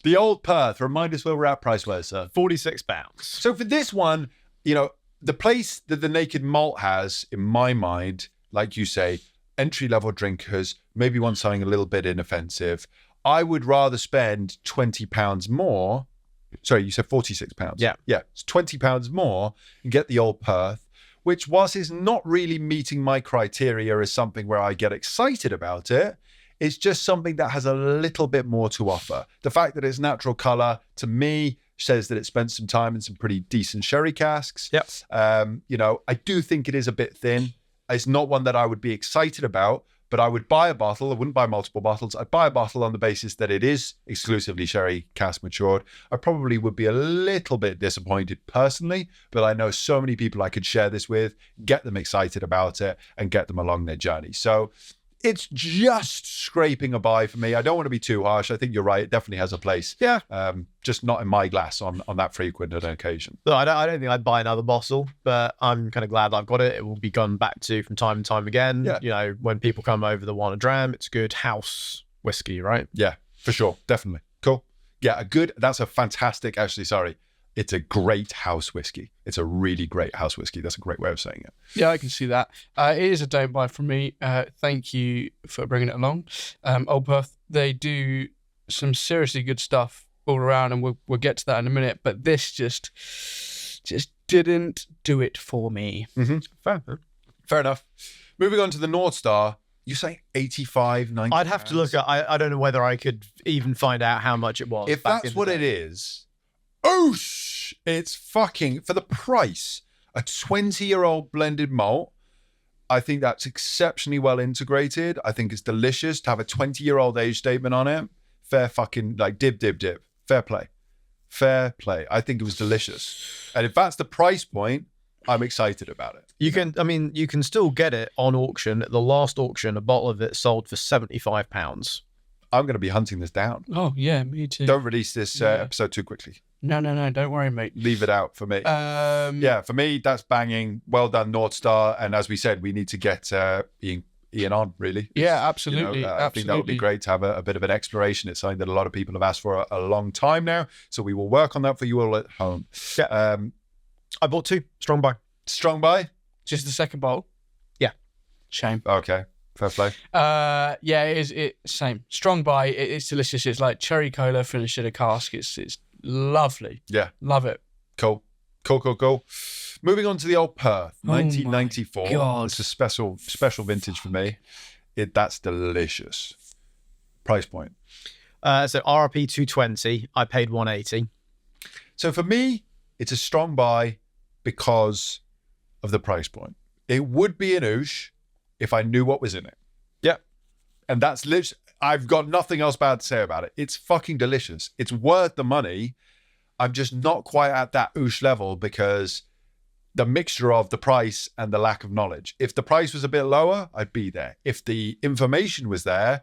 Speaker 1: The Old Perth, remind us where we're at price-wise, sir.
Speaker 2: £46.
Speaker 1: So for this one, you know, the place that the Naked Malt has, in my mind, like you say, entry-level drinkers, maybe want something a little bit inoffensive. I would rather spend £20 more. Sorry, you said £46.
Speaker 2: Yeah.
Speaker 1: Yeah, it's £20 more and get the Old Perth, which, whilst is not really meeting my criteria as something where I get excited about it, it's just something that has a little bit more to offer. The fact that it's natural colour, to me, says that it spent some time in some pretty decent sherry casks.
Speaker 2: Yep.
Speaker 1: You know, I do think it is a bit thin. It's not one that I would be excited about, but I would buy a bottle. I wouldn't buy multiple bottles. I'd buy a bottle on the basis that it is exclusively sherry cask matured. I probably would be a little bit disappointed personally, but I know so many people I could share this with, get them excited about it, and get them along their journey. So it's just scraping a buy for me. I don't want to be too harsh. I think you're right. It definitely has a place.
Speaker 2: Yeah.
Speaker 1: Just not in my glass on that frequent an occasion.
Speaker 2: No, I don't think I'd buy another bottle, but I'm kind of glad I've got it. It will be gone back to from time and time again.
Speaker 1: Yeah.
Speaker 2: You know, when people come over that want a dram, it's good house whiskey, right?
Speaker 1: Yeah, for sure. Definitely. Cool. Yeah, that's a fantastic, actually, sorry. It's a great house whiskey. It's a really great house whiskey. That's a great way of saying it.
Speaker 3: yeah, I can see that. It is a don't buy from me. Thank you for bringing it along. Old Perth, they do some seriously good stuff all around, and we'll get to that in a minute. But this just didn't do it for me.
Speaker 1: Fair enough. Moving on to the North Star. You say 85, 90
Speaker 2: I'd have to look at. I don't know whether I could even find out how much it was.
Speaker 1: If
Speaker 2: back
Speaker 1: that's
Speaker 2: in the
Speaker 1: what it
Speaker 2: day.
Speaker 1: is, oosh, it's fucking, for the price, a 20-year-old blended malt. I think that's exceptionally well integrated. I think it's delicious to have a 20-year-old age statement on it. Fair fucking, like, dib. Fair play. I think it was delicious. And if that's the price point, I'm excited about it.
Speaker 2: You can still get it on auction. At the last auction, a bottle of it sold for £75.
Speaker 1: I'm going to be hunting this down.
Speaker 3: Oh yeah, me too.
Speaker 1: Don't release this episode too quickly.
Speaker 3: No, don't worry, mate.
Speaker 1: Leave it out for me. Yeah, for me, that's banging. Well done, North Star. And as we said, we need to get Ian on, really.
Speaker 3: Yeah, absolutely.
Speaker 1: I think that would be great to have a bit of an exploration. It's something that a lot of people have asked for a long time now. So we will work on that for you all at home.
Speaker 2: Yeah. I bought 2. Strong buy.
Speaker 1: Strong buy?
Speaker 3: Just the second bowl.
Speaker 2: Yeah.
Speaker 3: Shame.
Speaker 1: Okay, fair play.
Speaker 3: Yeah, it is. Same. Strong buy. It's delicious. It's like cherry cola finished in a cask. It's lovely.
Speaker 1: Yeah.
Speaker 3: Love it.
Speaker 1: Cool. Moving on to the Old Perth,
Speaker 3: Oh my
Speaker 1: 1994.
Speaker 3: God.
Speaker 1: It's a special vintage for me. That's delicious. Price point.
Speaker 2: So RRP 220. I paid 180.
Speaker 1: So for me, it's a strong buy because of the price point. It would be an oosh if I knew what was in it.
Speaker 2: Yeah.
Speaker 1: And that's literally, I've got nothing else bad to say about it. It's fucking delicious. It's worth the money. I'm just not quite at that oosh level because the mixture of the price and the lack of knowledge. If the price was a bit lower, I'd be there. If the information was there,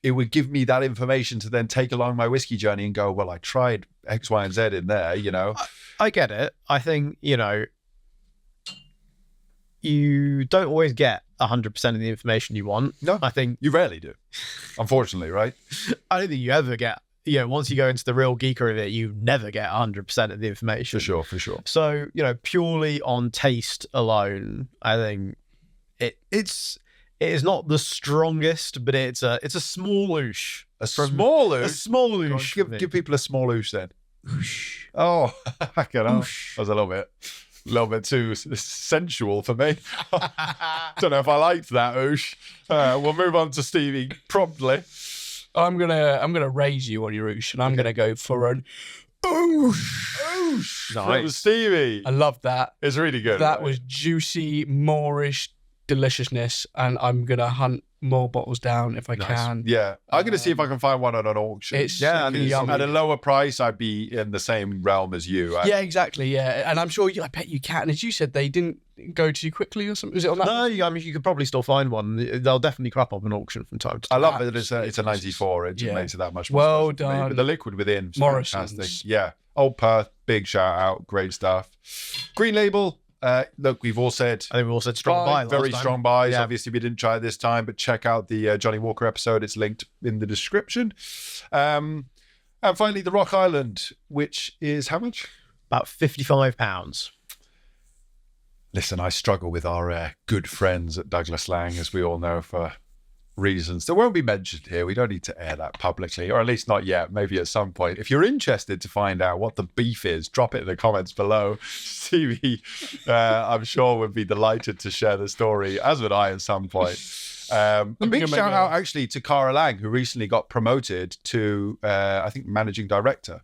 Speaker 1: it would give me that information to then take along my whiskey journey and go, well, I tried X, Y, and Z in there, you know.
Speaker 2: I get it. I think, you know, you don't always get 100% of the information you want.
Speaker 1: No,
Speaker 2: I think
Speaker 1: you rarely do, unfortunately, right?
Speaker 2: I don't think you ever get, you know, once you go into the real geeker of it, you never get 100% of the information.
Speaker 1: For sure.
Speaker 2: So, you know, purely on taste alone, I think it is not the strongest, but it's a small oosh.
Speaker 1: A small oosh?
Speaker 2: A small oosh.
Speaker 1: Give people a small oosh then. Oosh. Oh, I can know. That was a little bit too sensual for me. Don't know if I liked that oosh. We'll move on to Stevie promptly.
Speaker 3: I'm gonna raise you on your oosh, and I'm gonna go for an oosh.
Speaker 1: Oosh.
Speaker 2: Nice.
Speaker 1: That was Stevie.
Speaker 3: I love that.
Speaker 1: It's really good.
Speaker 3: That
Speaker 1: right?
Speaker 3: was juicy, Moorish deliciousness, and I'm gonna hunt more bottles down if I can.
Speaker 1: Yeah, I'm going to see if I can find one on an auction.
Speaker 3: It's
Speaker 2: Yeah,
Speaker 3: yummy.
Speaker 1: At a lower price, I'd be in the same realm as you.
Speaker 3: Yeah, exactly. Yeah, and I'm sure I bet you can. As you said, they didn't go too quickly or something. Was it on that?
Speaker 2: No, I mean, you could probably still find one. They'll definitely crop up an auction from time to
Speaker 1: I
Speaker 2: time.
Speaker 1: love it. It's a 94. It just makes it that much more
Speaker 3: Well
Speaker 1: special for me.
Speaker 3: done.
Speaker 1: But the liquid within is
Speaker 3: Morrison's.
Speaker 1: fantastic. Yeah. Old Perth, big shout out. Great stuff. Green Label. Look, we've all said
Speaker 2: I think we all said strong buy.
Speaker 1: very
Speaker 2: last time.
Speaker 1: strong buys.
Speaker 2: Yeah.
Speaker 1: Obviously, we didn't try it this time, but check out the Johnny Walker episode. It's linked in the description. And finally, the Rock Island, which is how much?
Speaker 2: About £55.
Speaker 1: Listen, I struggle with our good friends at Douglas Lang, as we all know, for reasons that won't be mentioned here. We don't need to air that publicly, or at least not yet. Maybe at some point. If you're interested to find out what the beef is, drop it in the comments below. Stevie, I'm sure, would be delighted to share the story, as would I at some point. A big shout out actually to Cara Lang, who recently got promoted to, I think, managing director.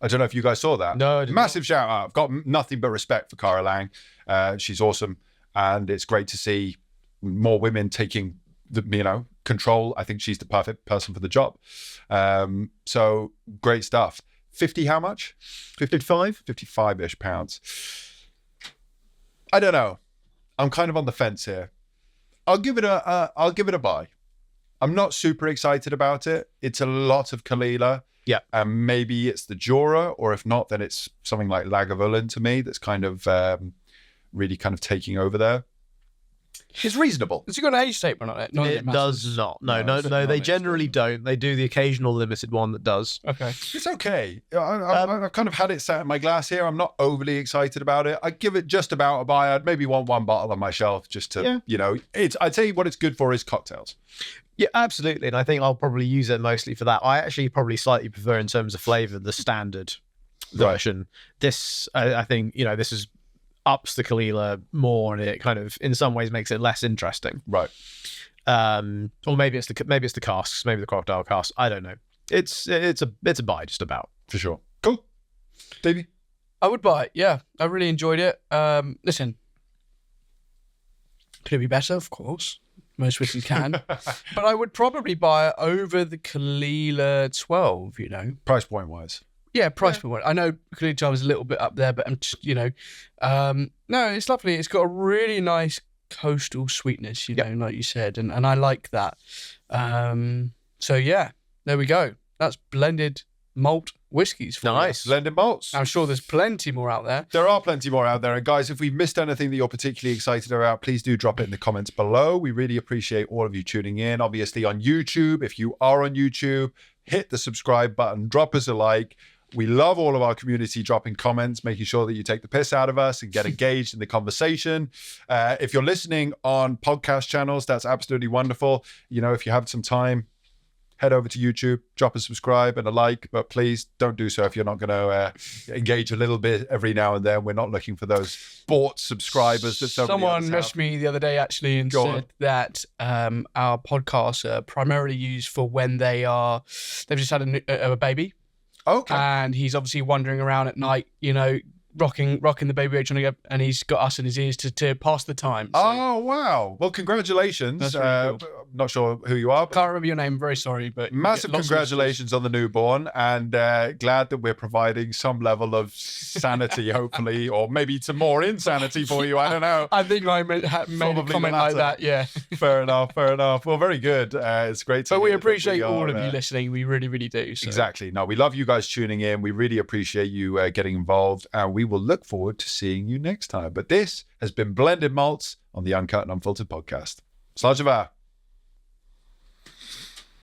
Speaker 1: I don't know if you guys saw that.
Speaker 2: No, I did
Speaker 1: Massive shout out. I've got nothing but respect for Cara Lang. She's awesome, and it's great to see more women taking the control. I think she's the perfect person for the job. So great stuff. 50, how much?
Speaker 2: 55?
Speaker 1: 55-ish pounds. I don't know. I'm kind of on the fence here. I'll give it a buy. I'm not super excited about it. It's a lot of Kalila.
Speaker 2: Yeah.
Speaker 1: And maybe it's the Jura, or if not, then it's something like Lagavulin to me that's kind of really kind of taking over there. It's reasonable.
Speaker 3: Has it got an age statement on it? Not that
Speaker 2: It
Speaker 3: matters.
Speaker 2: does not. No,
Speaker 1: No,
Speaker 2: they generally don't. They do the occasional limited one that does.
Speaker 3: Okay.
Speaker 1: It's okay. I've kind of had it sat in my glass here. I'm not overly excited about it. I'd give it just about a buy. I'd maybe want one bottle on my shelf just to, I'd say what it's good for is cocktails.
Speaker 2: Yeah, absolutely. And I think I'll probably use it mostly for that. I actually probably slightly prefer, in terms of flavour, the standard version. This, I think, this is ups the Kalila more, and it kind of in some ways makes it less interesting.
Speaker 1: Right.
Speaker 2: Or maybe it's the casks, maybe the crocodile casks. I don't know. It's a buy, just about.
Speaker 1: For sure. Cool. Davey?
Speaker 3: I would buy it. Yeah, I really enjoyed it. Listen, could it be better? Of course, most whiskey can, but I would probably buy it over the Kalila 12.
Speaker 1: Price point wise.
Speaker 3: Yeah, price point. I know Kalila 12 is a little bit up there, but no, it's lovely. It's got a really nice coastal sweetness, like you said, and I like that. So yeah, there we go. That's blended malt whiskies for
Speaker 2: Nice.
Speaker 3: us.
Speaker 1: Blended malts.
Speaker 3: I'm sure there's plenty more out there.
Speaker 1: There are plenty more out there. And guys, if we've missed anything that you're particularly excited about, please do drop it in the comments below. We really appreciate all of you tuning in. Obviously on YouTube, if you are on YouTube, hit the subscribe button, drop us a like. We love all of our community dropping comments, making sure that you take the piss out of us and get engaged in the conversation. If you're listening on podcast channels, that's absolutely wonderful. If you have some time, head over to YouTube, drop a subscribe and a like, but please don't do so if you're not going to engage a little bit every now and then. We're not looking for those bought subscribers that
Speaker 3: Someone messaged me the other day actually and said that our podcasts are primarily used for when they've just had a baby.
Speaker 1: Okay.
Speaker 3: And he's obviously wandering around at night, rocking the Baby H on again, and he's got us in his ears to pass the time. So
Speaker 1: Oh, wow. Well, congratulations.
Speaker 3: That's really cool.
Speaker 1: I'm not sure who you are, but
Speaker 3: can't remember your name. Very sorry, but
Speaker 1: massive
Speaker 3: lots of
Speaker 1: congratulations on the newborn, and glad that we're providing some level of sanity, hopefully, or maybe some more insanity for you. I don't know.
Speaker 3: I think I made a
Speaker 1: Probably
Speaker 3: comment
Speaker 1: the
Speaker 3: like
Speaker 1: latter.
Speaker 3: that. Yeah,
Speaker 1: Fair enough. Well, very good. It's great to
Speaker 3: but we
Speaker 1: hear that
Speaker 3: appreciate
Speaker 1: we
Speaker 3: all
Speaker 1: are,
Speaker 3: of you listening. We really, really do. So.
Speaker 1: Exactly. No, we love you guys tuning in. We really appreciate you getting involved, and we will look forward to seeing you next time. But this has been Blended Malts on the Uncut and Unfiltered podcast. Slàinte mhath.